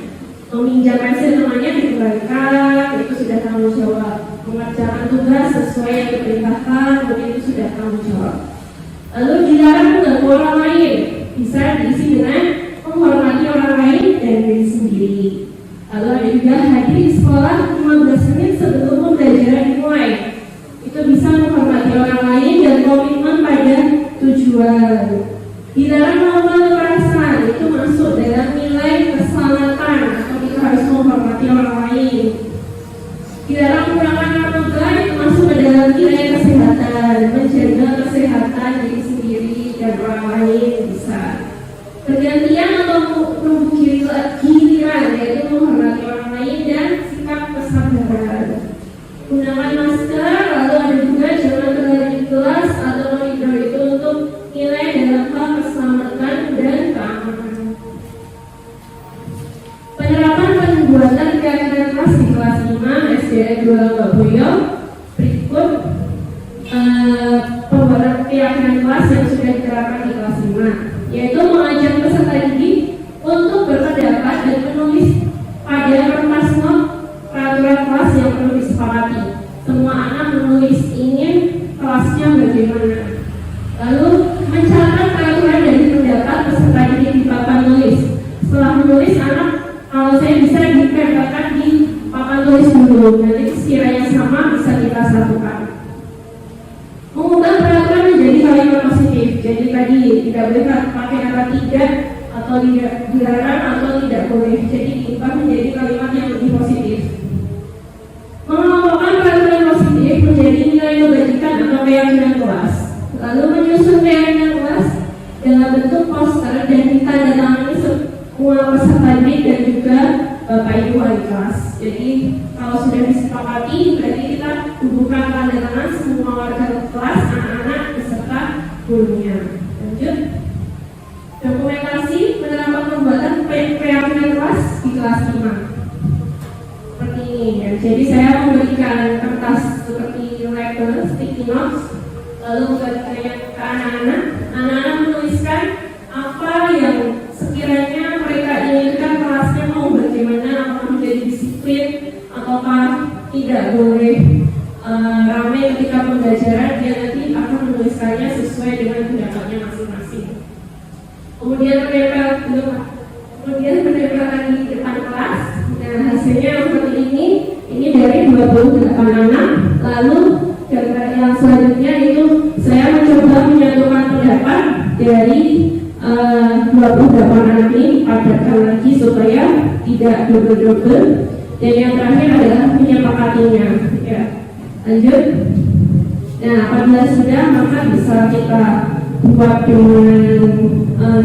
Meminjam pensil temannya dikembalikan, itu sudah tanggung jawab. Mengerjakan tugas sesuai yang diperintahkan, itu sudah tanggung jawab. Lalu dilarang mengganggu orang lain, bisa diisi dengan menghormati orang lain dan diri sendiri. Lalu ada juga hadir di sekolah 15 menit sebelum pembelajaran dimulai. Itu bisa menghormati orang lain dan komitmen pada tujuan. Dilarang melakukan kekerasan, itu masuk dalam nilai keselamatan atau kita harus menghormati orang lain. Dilarang menggunakan narkoba, itu masuk ke dalam nilai kesehatan, menjaga kesehatan diri sendiri dan orang lain bisa. Pergantian atau menunggu giliran, yaitu menghormati orang lain dan sikap kesabaran. Gunakan masker, lalu ada juga jangan berada di kelas atau monitor itu untuk nilai dalam hal keselamatan dan keamanan. Penerapan pembuatan keyakinan kelas di kelas 5 SDN 2 Langgaboyo. Berikut pembuatan keyakinan kelas yang sudah diterapkan di kelas 5, yaitu mengajak peserta didik untuk berpendapat dan menulis pada kertas not peraturan kelas yang perlu disepakati. Semua anak menulis ingin kelasnya bagaimana. Lalu mencatat peraturan dari pendapat peserta didik di papan tulis. Setelah menulis, anak kalau saya bisa ditempelkan di papan tulis dulu. Nanti sekiranya sama bisa kita satukan. Mengubah peraturan menjadi kalimat positif. Jadi tadi tidak boleh pakai kata tidak atau dilarang atau tidak boleh. Jadi diubah menjadi kalimat yang lebih positif. keyakinan kelas. Lalu menyusun keyakinan kelas dalam bentuk poster dan ditandatangani semua peserta didik dan juga Bapak Ibu wali kelas. Jadi kalau sudah disepakati berarti kita bubuhkan tanda tangan semua warga kelas, anak-anak beserta gurunya. Lanjut. Dokumentasi penerapan pembuatan keyakinan kelas di kelas 5. Seperti ini ya. Jadi saya memberikan kertas seperti label, sticky notes, lalu memberikannya ke anak-anak. Anak-anak menuliskan apa yang sekiranya mereka inginkan kelasnya mau bagaimana, apakah menjadi disiplin ataukah tidak boleh ramai ketika pembelajaran. Dia nanti akan menuliskannya sesuai dengan pendapatnya masing-masing. Kemudian menempelkan di depan kelas. Nah, hasilnya seperti ini. Ini dari 28 anak. Lalu gambar yang selanjutnya itu saya mencoba menyatukan pendapat dari 28 anak ini, padatkan lagi supaya tidak double-double. Dan yang terakhir adalah menyepakatinya. Ya, lanjut. Nah, apabila sudah maka bisa kita buat dengan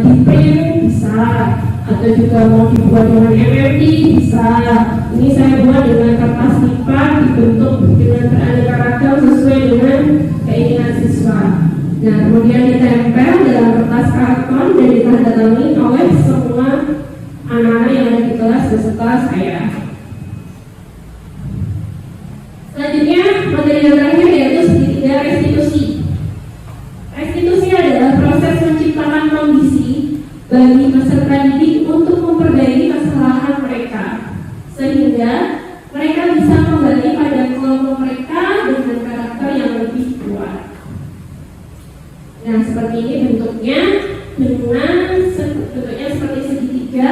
di print bisa, atau juga mau dibuat dengan MMT bisa. Ini saya buat dengan kertas lipat dibentuk dengan beraneka ragam sesuai dengan keinginan siswa. Nah, kemudian ditempel dalam kertas karton dan ditandatangani oleh semua anak-anak yang ada di kelas beserta saya. Selanjutnya materi yang terakhir yaitu segitiga restitusi. Restitusi adalah proses menciptakan kondisi bagi peserta didik untuk memperbaiki kesalahan mereka, sehingga mereka bisa kembali pada kelompok mereka dengan karakter yang lebih kuat. Nah, seperti ini bentuknya, bentuknya seperti segitiga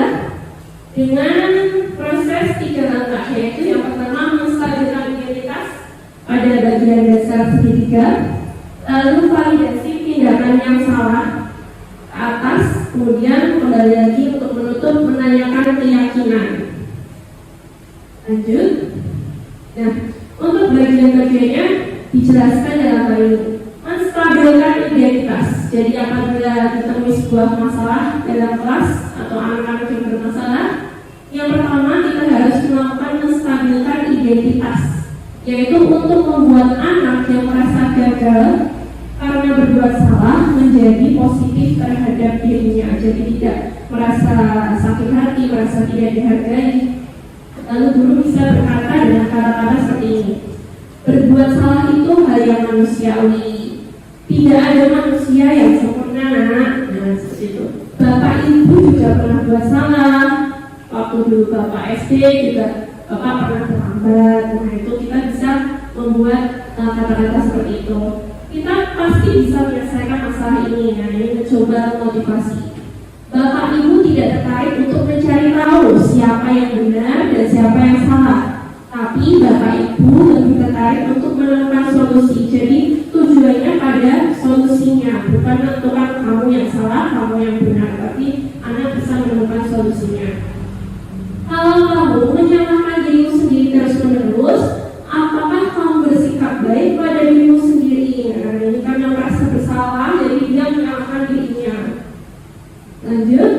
dengan proses 3 langkah, yaitu yang pertama menstabilkan identitas pada bagian dasar segitiga, lalu validasi tindakan yang salah ke atas, kemudian kembali lagi untuk menutup menanyakan keyakinan. Lanjut. Nah, untuk bagian-bagiannya dijelaskan dalam hal ini. Menstabilkan identitas. Jadi apabila ditemui sebuah masalah dalam kelas atau anak-anak yang bermasalah, yang pertama kita harus melakukan menstabilkan identitas, yaitu untuk membuat anak yang merasa gagal karena berbuat salah menjadi positif terhadap dirinya, jadi tidak merasa sakit hati, merasa tidak dihargai. Lalu guru bisa berkata dengan kata-kata seperti ini: berbuat salah itu hal yang manusiawi, tidak ada manusia yang sempurna, nak. Nah, seperti itu. Bapak ibu juga pernah buat salah, waktu dulu bapak SD juga bapak pernah terlambat. Nah, itu kita bisa membuat kata-kata seperti itu. Kita pasti bisa menyelesaikan masalah ini. Nah, ini mencoba motivasi. Bapak ibu tidak tertarik untuk mencari tahu siapa yang benar dan siapa yang salah, tapi bapak ibu lebih tertarik untuk menemukan solusi. Jadi tujuannya pada solusinya, bukan menentukan kamu yang salah, kamu yang benar, tapi anak bisa menemukan solusinya. Kalau kamu menyalahkan dirimu sendiri terus-menerus, apakah kamu bersikap baik pada dirimu sendiri? Nah, ini karena merasa bersalah, jadi dia menyalahkan dirinya. Lanjut.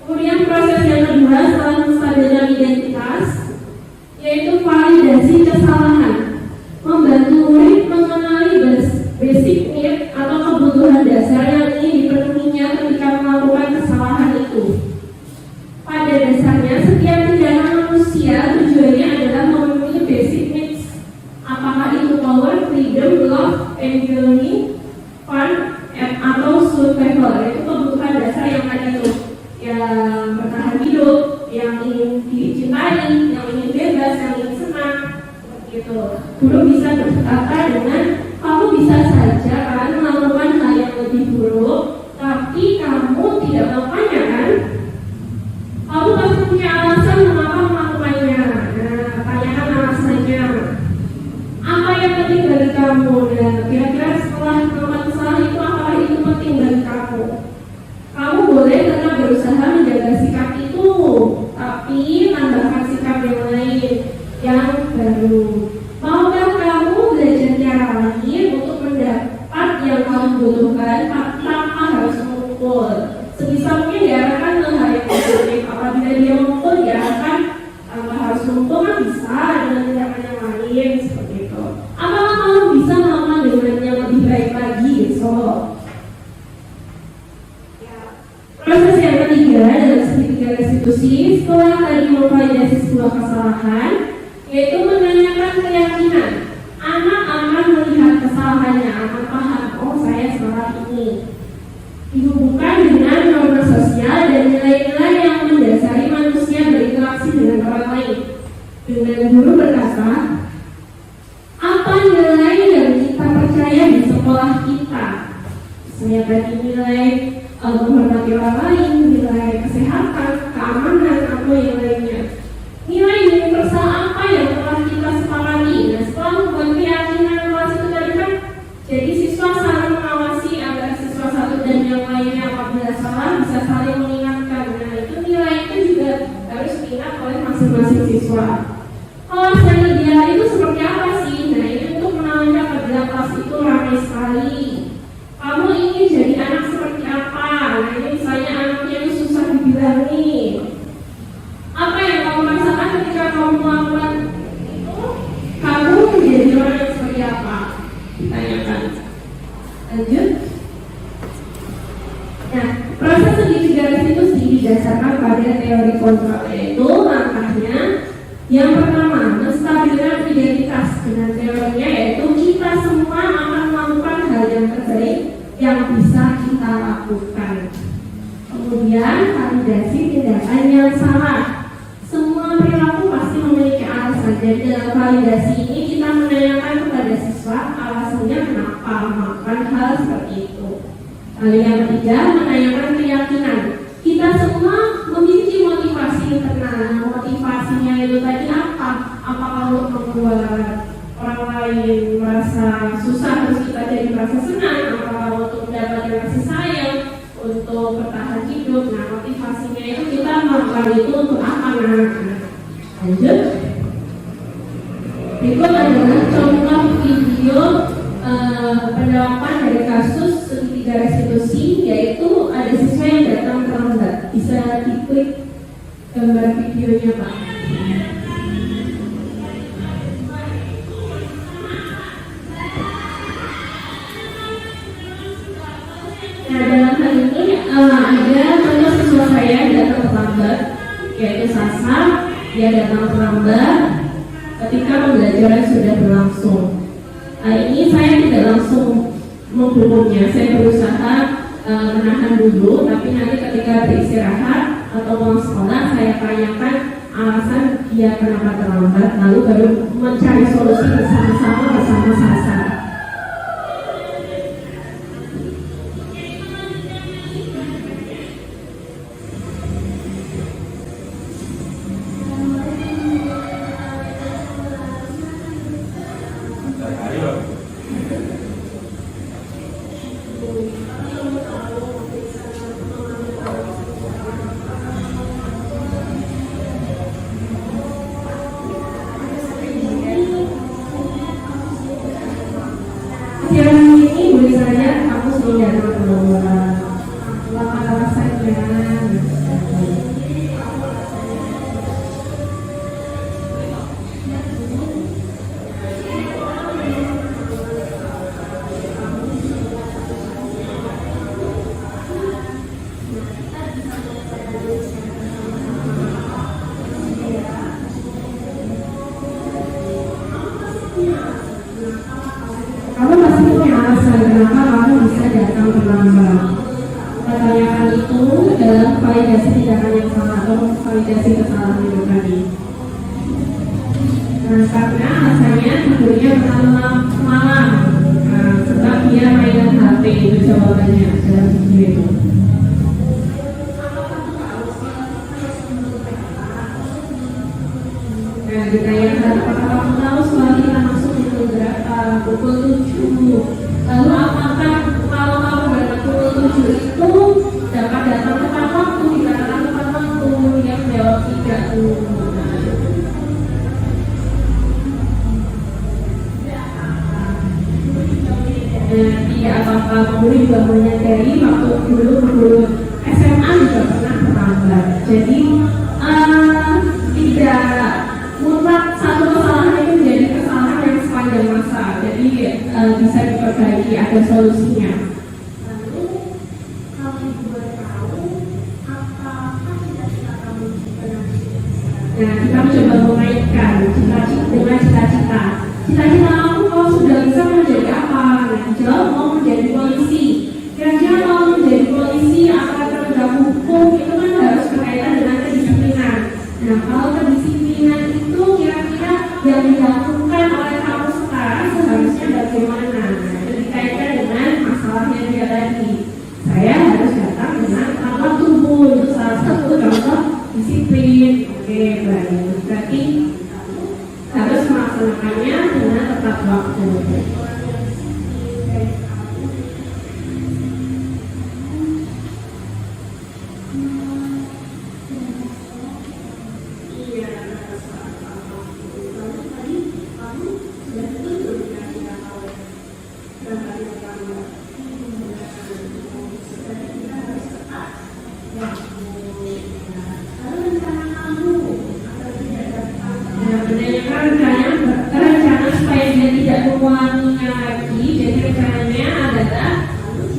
Kemudian proses yang kedua setelah menstabilkan identitas, yaitu validasi kesalahan. Membantu murid mengenali basic need atau kebutuhan dasar yang ingin dipenuhinya ketika melakukan kesalahan itu. Pada dasarnya, setiap tindakan manusia tujuannya adalah memenuhi basic needs. Apakah itu power, freedom, love, and belonging, fun, atau survival, yaitu kebutuhan dasar yang ada Proses yang ketiga dalam segitiga restitusi, setelah tadi memvalidasi sebuah kesalahan, yaitu menanyakan keyakinan. Anak akan melihat kesalahannya, akan paham, oh saya salah ini. Dihubungkan dengan norma sosial dan nilai-nilai yang mendasari manusia berinteraksi dengan orang lain. Dengan guru berkata, apa nilai yang kita percaya di sekolah kita? Misalnya tadi nilai menghormati orang lain, nilai kesehatan, keamanan, atau yang lainnya. Nilai universal apa yang telah kita sepakati? Nah, setelah membuat keyakinan kelas itu tadi kan, jadi siswa saling mengawasi agar siswa satu dan yang lainnya apabila salah bisa saling mengingatkan. Nah, itu nilai itu juga harus diingat oleh masing-masing siswa. Kawasan ideal itu seperti apa sih? Nah, ini untuk menanamkan apabila kelas itu ramai sekali. Kamu ingin jadi anak seperti apa? Nah, ini misalnya anaknya itu susah dibilangin. Apa yang kamu rasakan ketika kamu melakukan itu? Kamu menjadi orang yang seperti apa? Ditanyakan. Lanjut. Nah, proses segitiga restitusi didasarkan pada teori kontrol, yaitu langkahnya yang pertama, menstabilkan identitas. Dengan teorinya yaitu kita semua akan melakukan hal yang terbaik yang bisa kita lakukan. Kemudian validasi tindakan yang salah. Semua perilaku pasti memiliki alasan. Jadi dalam validasi ini kita menanyakan kepada siswa alasannya kenapa melakukan hal seperti itu. Lalu yang ketiga, menanyakan keyakinan. Kita semua memiliki motivasi internal. Motivasinya itu tadi apa? Apakah untuk membuat orang lain merasa susah terus kita jadi merasa senang? Apakah untuk mendapatkan kasih sayang? Untuk bertahan hidup? Nah, motivasinya itu kita melakukan itu untuk apa? Lanjut. Berikut adalah contoh video penerapan dari kasus segitiga restitusi, yaitu ada siswa yang datang terlambat. Bisa diklik gambar videonya, Pak. Nah, dalam hal ini ada contoh siswa saya datang terlambat, yaitu Sasa. Dia datang terlambat ketika pembelajaran sudah berlangsung. Ini saya tidak langsung menghukumnya, saya berusaha menahan dulu, tapi nanti ketika beristirahat atau pulang sekolah saya tanyakan alasan dia kenapa terlambat, lalu baru mencari solusi bersama-sama bersama Sasa. Yang ini boleh saja kamu sudah keluar, lama alasannya. Kamu pasti punya alasan kenapa kamu bisa datang terlambat. Pertanyaan itu dalam validasi tindakan yang salah atau validasi kesalahan itu tadi. Nah, karena alasannya tidurnya malam, sebab dia mainan HP, itu jawabannya dalam video itu. Nah, ditanyakan apakah kamu tahu sekolah kita masuk pukul berapa? Pukul 7. Lalu apakah kalau kamu datang pukul 7 itu dapat datang tepat waktu? Dikatakan tepat waktu, yang jawab tidak. Tidak apa-apa, guru juga menyadari waktu guru SMA juga pernah terlambat. Jadi tidak mutlak satu kesalahan itu menjadi kesalahan yang sepanjang masa. Jadi bisa diperbaiki, ada solusinya. Lalu kalau dibuat tahu Nah, kita mencoba mengaitkan dengan cita-cita. Cita-cita aku kalau sudah bisa menjadi apa? Nah, dijawab mau menjadi polisi. Kira-kira mau menjadi polisi atau penegak hukum itu kan harus berkaitan dengan kedisiplinan. Nah, kalau kedisiplinan itu kira-kira yang dilakukan oleh kamu sekarang seharusnya bagaimana? Nah, itu dikaitkan dengan masalahnya dia tadi. Saya harus datang dengan alat tubuh, itu salah satu contoh disiplin. Oke, baik. Berarti harus melaksanakannya dengan tepat waktu. Rencana supaya dia tidak mengulanginya lagi. Jadi rencananya adalah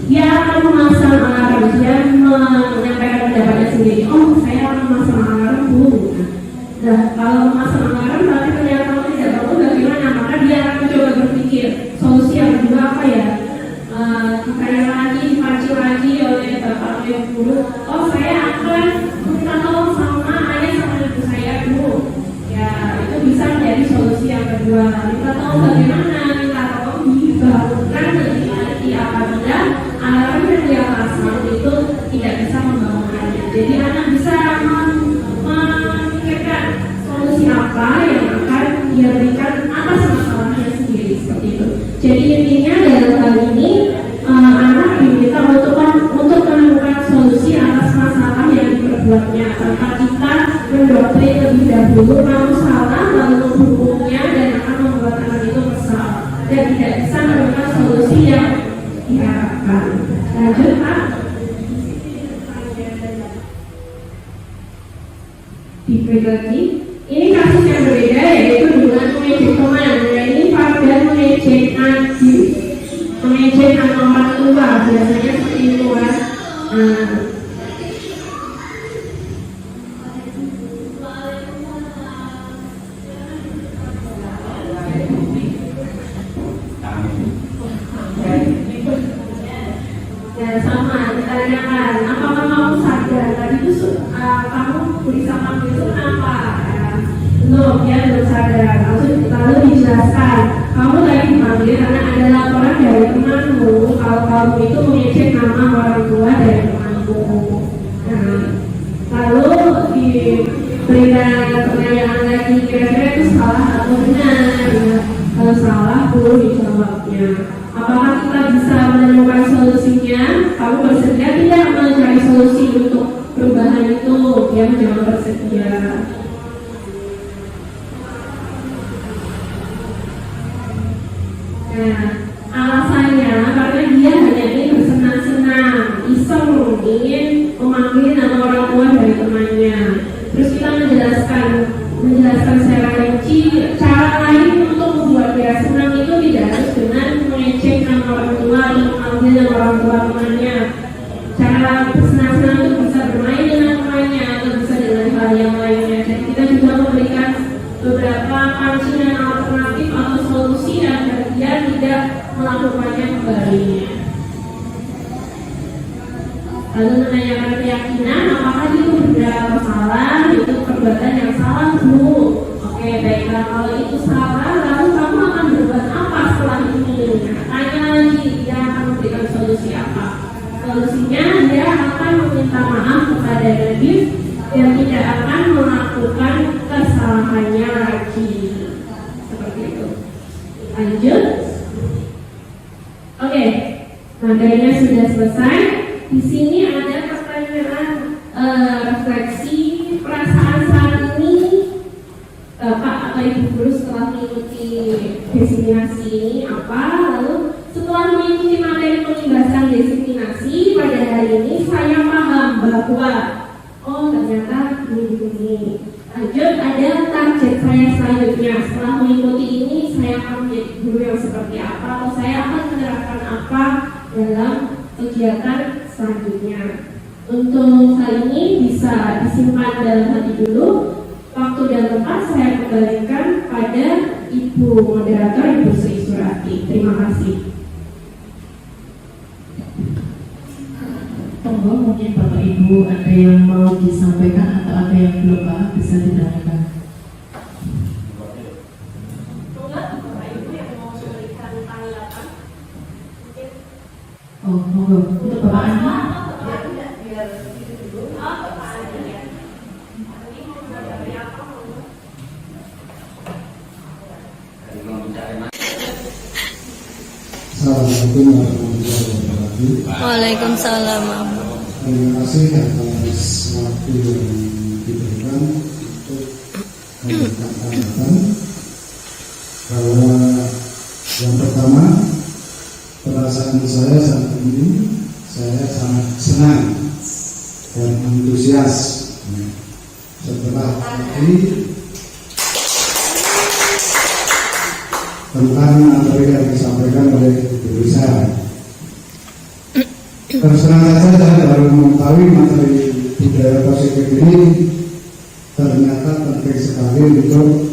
dia akan memasang alarm, dia menyampaikan pendapatnya sendiri. Oh, saya akan memasang alarm bu. Nah, kalau memasang alarm berarti ternyata tidak tahu bagaimana, maka dia akan mencoba berpikir solusi yang kedua apa ya? Ditanya lagi, dipancing lagi oleh bapak oleh guru. Oh, saya akan minta tolong sama ayah sama ibu saya dulu. Ya, itu bisa menjadi solusi yang kedua. Minta tahu bagaimana, minta tolong dibangunkan lebih lagi apabila alarm yang dia pasang itu tidak bisa membangunkannya. Jadi anak bisa memikirkan solusi apa yang akan dia berikan atas masalahnya sendiri seperti itu. Jadi intinya dalam hal ini anak diminta untuk menemukan solusi atas masalah yang diperbuatnya tanpa kita mendoktrin lebih dahulu kamu salah lalu menghukumnya dan akan membuat anak itu kesal dan tidak bisa menemukan solusi yang diharapkan. Lanjut Pak. Diberi lagi. Ini kasus yang berbeda yaitu dengan mengejek teman. Nah, ini pada mengejek ngaji, mengejek orang tua biasanya seperti itu kan. Ya sama, ditanyakan apakah kamu sadar tadi itu kamu bisa kamu itu kenapa? Belum, ya belum sadar. Lalu dijelaskan kamu tadi dipanggil karena ada laporan dari temanmu kalau kamu itu mengecek nama orang tua dari temanmu. Nah, lalu diberikan pertanyaan lagi kira-kira itu salah atau benar? Ya, kalau salah perlu dijawabnya. Apakah kita bisa menemukan solusinya? Kamu bersedia tidak mencari solusi untuk perubahan itu? Dia menjawab bersedia. Nah, alasannya karena dia hanya ingin bersenang-senang, iseng, ingin memanggil nama orang tua dari temannya. Terus kita menjelaskan secara rinci cara lain untuk membuat dia senang itu tidak harus dengan mengecek nama orang tua atau memanggil nama orang tua temannya. Cara bersenang-senang itu bisa bermain dengan temannya atau bisa dengan hal yang lainnya. Jadi kita juga memberikan beberapa pancingan alternatif atau solusi agar dia tidak melakukannya kembali. Lalu menanyakan keyakinan apakah itu benar atau salah, itu perbuatan yang salah bu. Oke, baiklah kalau itu salah, lalu kamu akan berbuat apa setelah ini? Tanya lagi, dia akan memberikan solusi apa? Solusinya dia akan meminta maaf kepada Nabi dan tidak akan melakukan kesalahannya lagi. Seperti itu. Lanjut. Oke, materinya sudah selesai. Di sini ada pertanyaan refleksi perasaan saat ini Bapak atau Ibu guru setelah mengikuti diseminasi ini apa? Lalu setelah mengikuti materi penjelasan diseminasi pada hari ini saya paham bahwa oh ternyata ini. Lanjut, ada target saya selanjutnya. Setelah mengikuti ini saya akan menjadi guru yang seperti apa atau saya akan menerapkan apa dalam kegiatan selanjutnya. Untuk hal ini bisa disimpan dalam hati dulu. Waktu dan tempat saya kembalikan pada Ibu Moderator, Ibu Sri Surati. Terima kasih. Monggo, mungkin Bapak Ibu ada yang mau disampaikan atau ada yang belum paham bisa ditanyakan. Oh, monggo. Untuk Bapak Andi. Assalamualaikum warahmatullahi wabarakatuh. Waalaikumsalam. Terima kasih atas waktu yang diberikan untuk memberikan tanggapan. Bahwa yang pertama, perasaan saya saat ini saya sangat senang dan antusias setelah tadi tentang materi yang disampaikan oleh Ibu Risa. Terus terang saja saya baru mengetahui materi budaya positif ini ternyata penting sekali untuk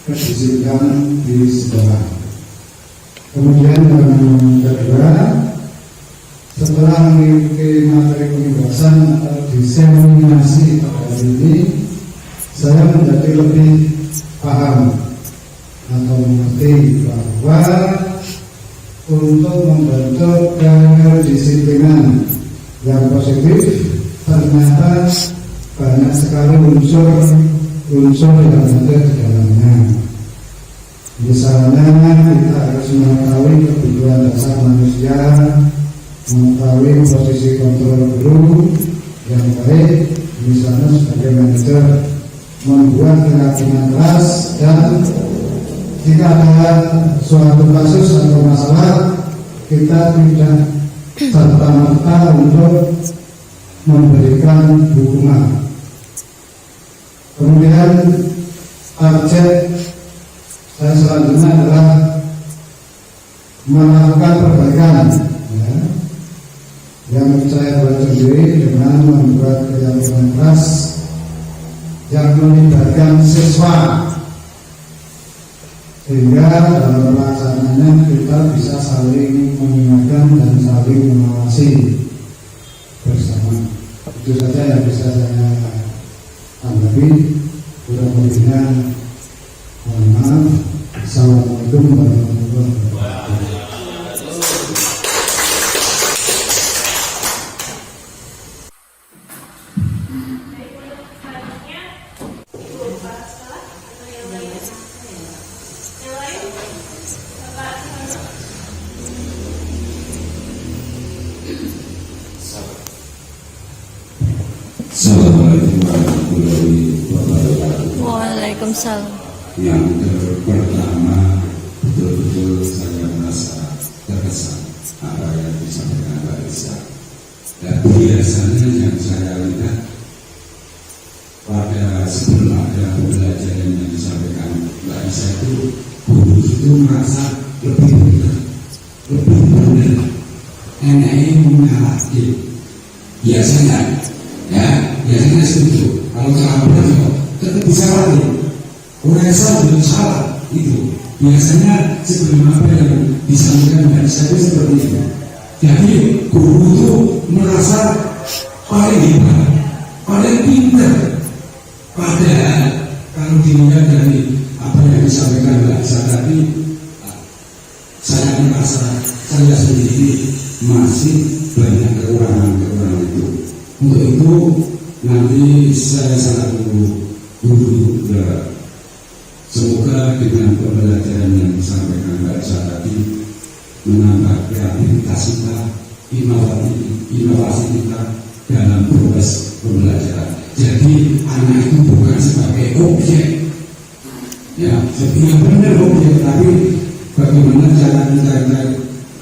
kedisiplinan di sekolah. Kemudian yang kedua, setelah mengikuti materi pembahasan atau diseminasi pada hari ini, saya menjadi lebih paham atau mengerti bahwa untuk membentuk kedisiplinan yang positif ternyata banyak sekali unsur yang ada di dalamnya. Misalnya kita harus mengetahui kebutuhan dasar manusia, mengetahui posisi kontrol guru yang baik, misalnya sebagai manajer membuat keyakinan kelas, dan jika ada suatu kasus atau masalah, kita tidak serta-merta untuk memberikan hukuman. Kemudian target saya selanjutnya adalah melakukan perbaikan, ya, yang saya buat sendiri dengan membuat keyakinan kelas yang melibatkan siswa, sehingga dalam pelaksanaannya kita bisa saling mengingatkan dan saling mengawasi bersama. Itu saja yang bisa saya tanggapi. Kurang lebihnya mohon maaf. Assalamualaikum warahmatullahi wabarakatuh. Assalamualaikum warahmatullahi wabarakatuh. Waalaikumsalam. Yang pertama, betul-betul saya merasa terkesan apa yang disampaikan Mbak Risa. Dan biasanya yang saya lihat pada sebelum ada pembelajaran yang disampaikan Mbak Risa itu, guru itu merasa lebih benar, enaknya mengalahkan. Biasanya, ya, biasanya setuju. Kalau salah benar, tetap bisa lagi. Merasa belum salah itu. Biasanya sebelum apa yang disampaikan dari saya seperti itu. Jadi guru itu merasa paling hebat, paling pintar. Padahal kalau dilihat dari apa yang disampaikan Mbak Isa tadi, saya merasa saya sendiri masih banyak kekurangan itu. Untuk itu nanti saya selaku guru semoga dengan pembelajaran yang disampaikan Mbak Isa tadi menambah kreativitas kita, inovasi kita dalam proses pembelajaran. Jadi anak itu bukan sebagai objek, ya, yang benar objek, tapi bagaimana cara kita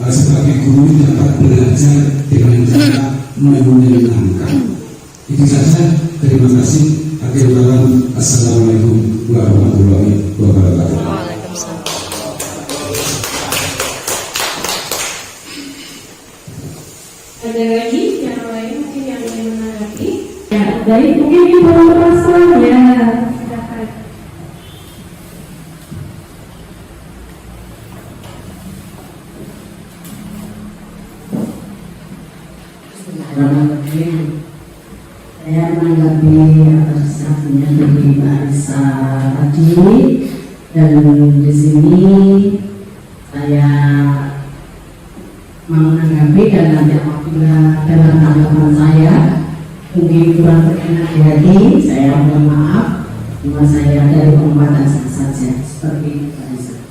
sebagai guru dapat belajar dengan cara menyenangkan. Itu saja. Terima kasih. Akhirul kalam. Assalamualaikum warahmatullahi wabarakatuh. Waalaikumsalam. Ada lagi yang lain mungkin yang ingin menanggapi? Ya, Baik, mungkin Ibu Rasul ya. Silakan. Saya menanggapi atas artinya dari Mbak Arisa tadi, dan di sini saya menanggapi, dan nanti apabila dalam tanggapan saya mungkin kurang berkenan di hati, saya mohon maaf, cuma saya dari penguatan saja seperti itu. Mbak Arisa.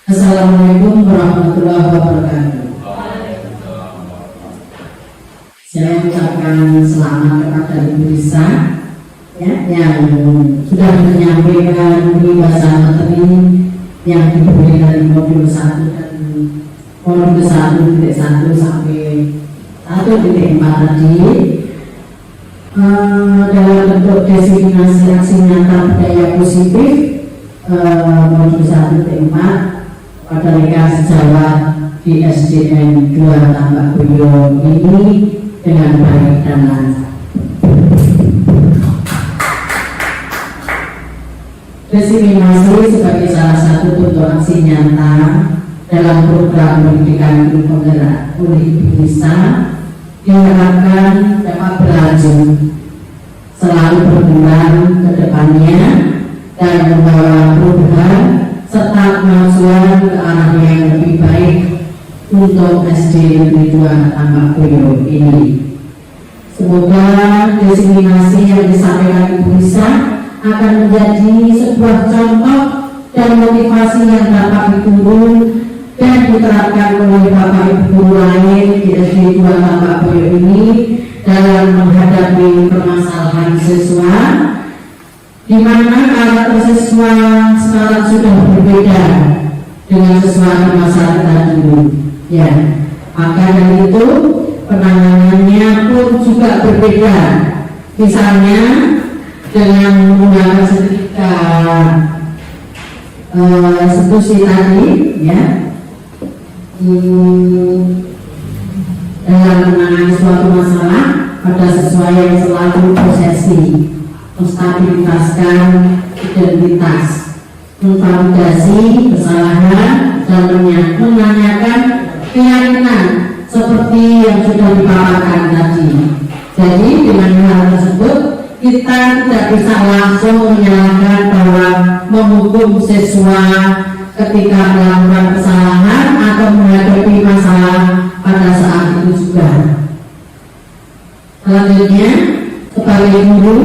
Assalamualaikum warahmatullahi wabarakatuh. Saya ucapkan selamat kepada Ibu Risa ya, yang sudah menyampaikan bahasa materi yang diberi dari modul 1 dan modul 1.1 sampai 1.4 tadi, dalam bentuk definisi aksi nyata budaya positif. Modul 1.4 pada Reka Sejawat di SDN 2 Tambak Boyo ini dengan baik dan lancar. Diseminasi sebagai salah satu bentuk aksi nyata dalam program pendidikan ilmu penggerak oleh Ibu Risa diharapkan dapat berlanjut selalu berkembang ke depannya dan membawa perubahan serta kemajuan ke arah yang lebih baik untuk SD Negeri 2 Tambak Boyo ini. Semoga diseminasi yang disampaikan Ibu Risa akan menjadi sebuah contoh dan motivasi yang dapat ditiru dan diterapkan oleh Bapak Ibu guru lain di SD 2 Tambak Boyo ini dalam menghadapi permasalahan siswa, di mana karakter siswa sekarang sudah berbeda dengan siswa di masa kita dulu. Ya, maka dari itu penanganannya pun juga berbeda. Misalnya dengan menggunakan setrika institusi tadi, ya, dalam menangani suatu masalah pada siswa yang selalu posesi, menstabilitaskan identitas, memvalidasi kesalahan dan menanyakan keyakinan seperti yang sudah dipaparkan tadi. Jadi dengan hal tersebut kita tidak bisa langsung menyalahkan bahwa menghukum siswa ketika melakukan kesalahan atau menghadapi masalah pada saat itu juga. Selanjutnya, sebagai guru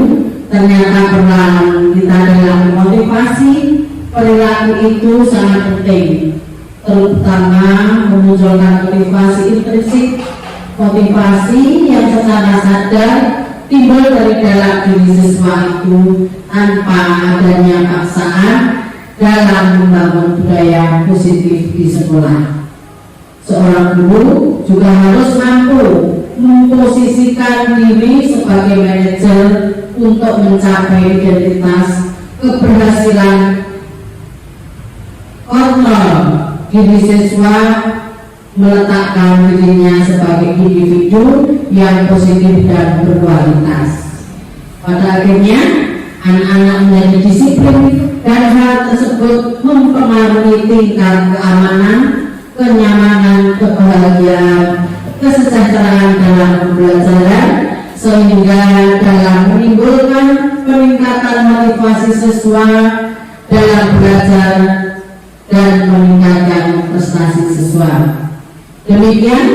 ternyata peran kita dalam motivasi perilaku itu sangat penting, terutama memunculkan motivasi intrinsik, motivasi yang secara sadar timbul dari dalam diri siswa itu tanpa adanya paksaan dalam membangun budaya positif di sekolah. Seorang guru juga harus mampu memposisikan diri sebagai manajer untuk mencapai identitas keberhasilan kontrol diri siswa, meletakkan dirinya sebagai individu yang positif dan berkualitas. Pada akhirnya anak-anak menjadi disiplin dan hal tersebut mempengaruhi tingkat keamanan, kenyamanan, kebahagiaan, kesejahteraan dalam pembelajaran, sehingga dalam menimbulkan peningkatan motivasi siswa dalam belajar dan meningkatkan prestasi siswa. Demikian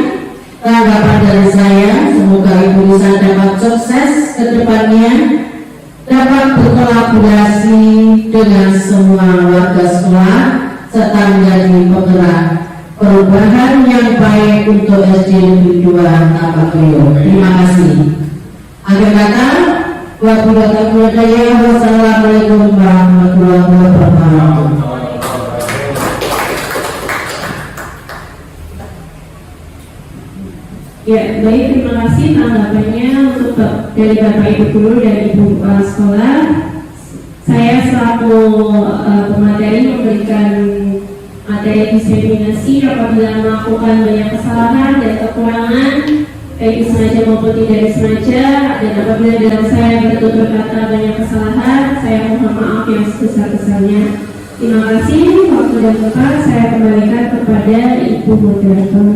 tanggapan dari saya. Semoga Ibu Risa dapat sukses ke depannya, dapat berkolaborasi dengan semua warga sekolah serta menjadi penggerak perubahan yang baik untuk SD Negeri 2 Tambak Boyo. Terima kasih. Akhir kata, wassalamualaikum warahmatullahi wabarakatuh. Ya, baik, terima kasih tanggapannya untuk dari Bapak Ibu guru dan Ibu kepala sekolah. Saya selaku pemateri memberikan materi diseminasi apabila melakukan banyak kesalahan dan kekurangan baik disengaja maupun tidak disengaja, dan apabila dalam saya bertutur kata banyak kesalahan, saya mohon maaf yang sebesar-besarnya. Terima kasih. Waktu dan tempat saya kembalikan kepada Ibu Moderator.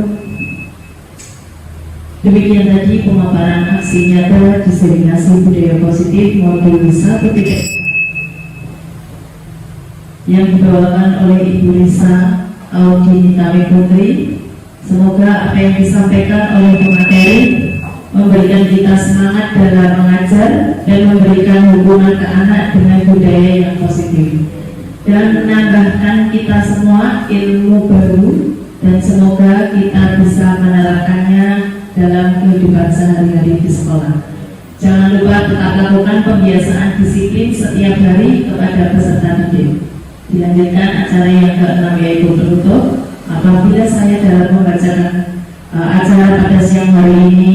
Demikian tadi pemaparan aksi nyata diseminasi budaya positif modul 1.0 yang dibawakan oleh Ibu Lisa Audinitawi Putri. Semoga apa yang disampaikan oleh pemateri memberikan kita semangat dalam mengajar dan memberikan hubungan ke anak dengan budaya yang positif dan menambahkan kita semua ilmu baru, dan semoga kita bisa menerapkannya dalam kehidupan sehari-hari di sekolah. Jangan lupa tetap lakukan pembiasaan disiplin setiap hari kepada peserta didik. Dilanjutkan acara yang ke-6 yaitu penutup. Apabila saya dalam membacakan acara pada siang hari ini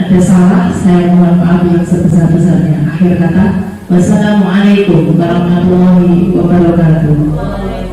ada salah, saya mohon maaf yang sebesar-besarnya. Akhir kata, wassalamualaikum warahmatullahi wabarakatuh.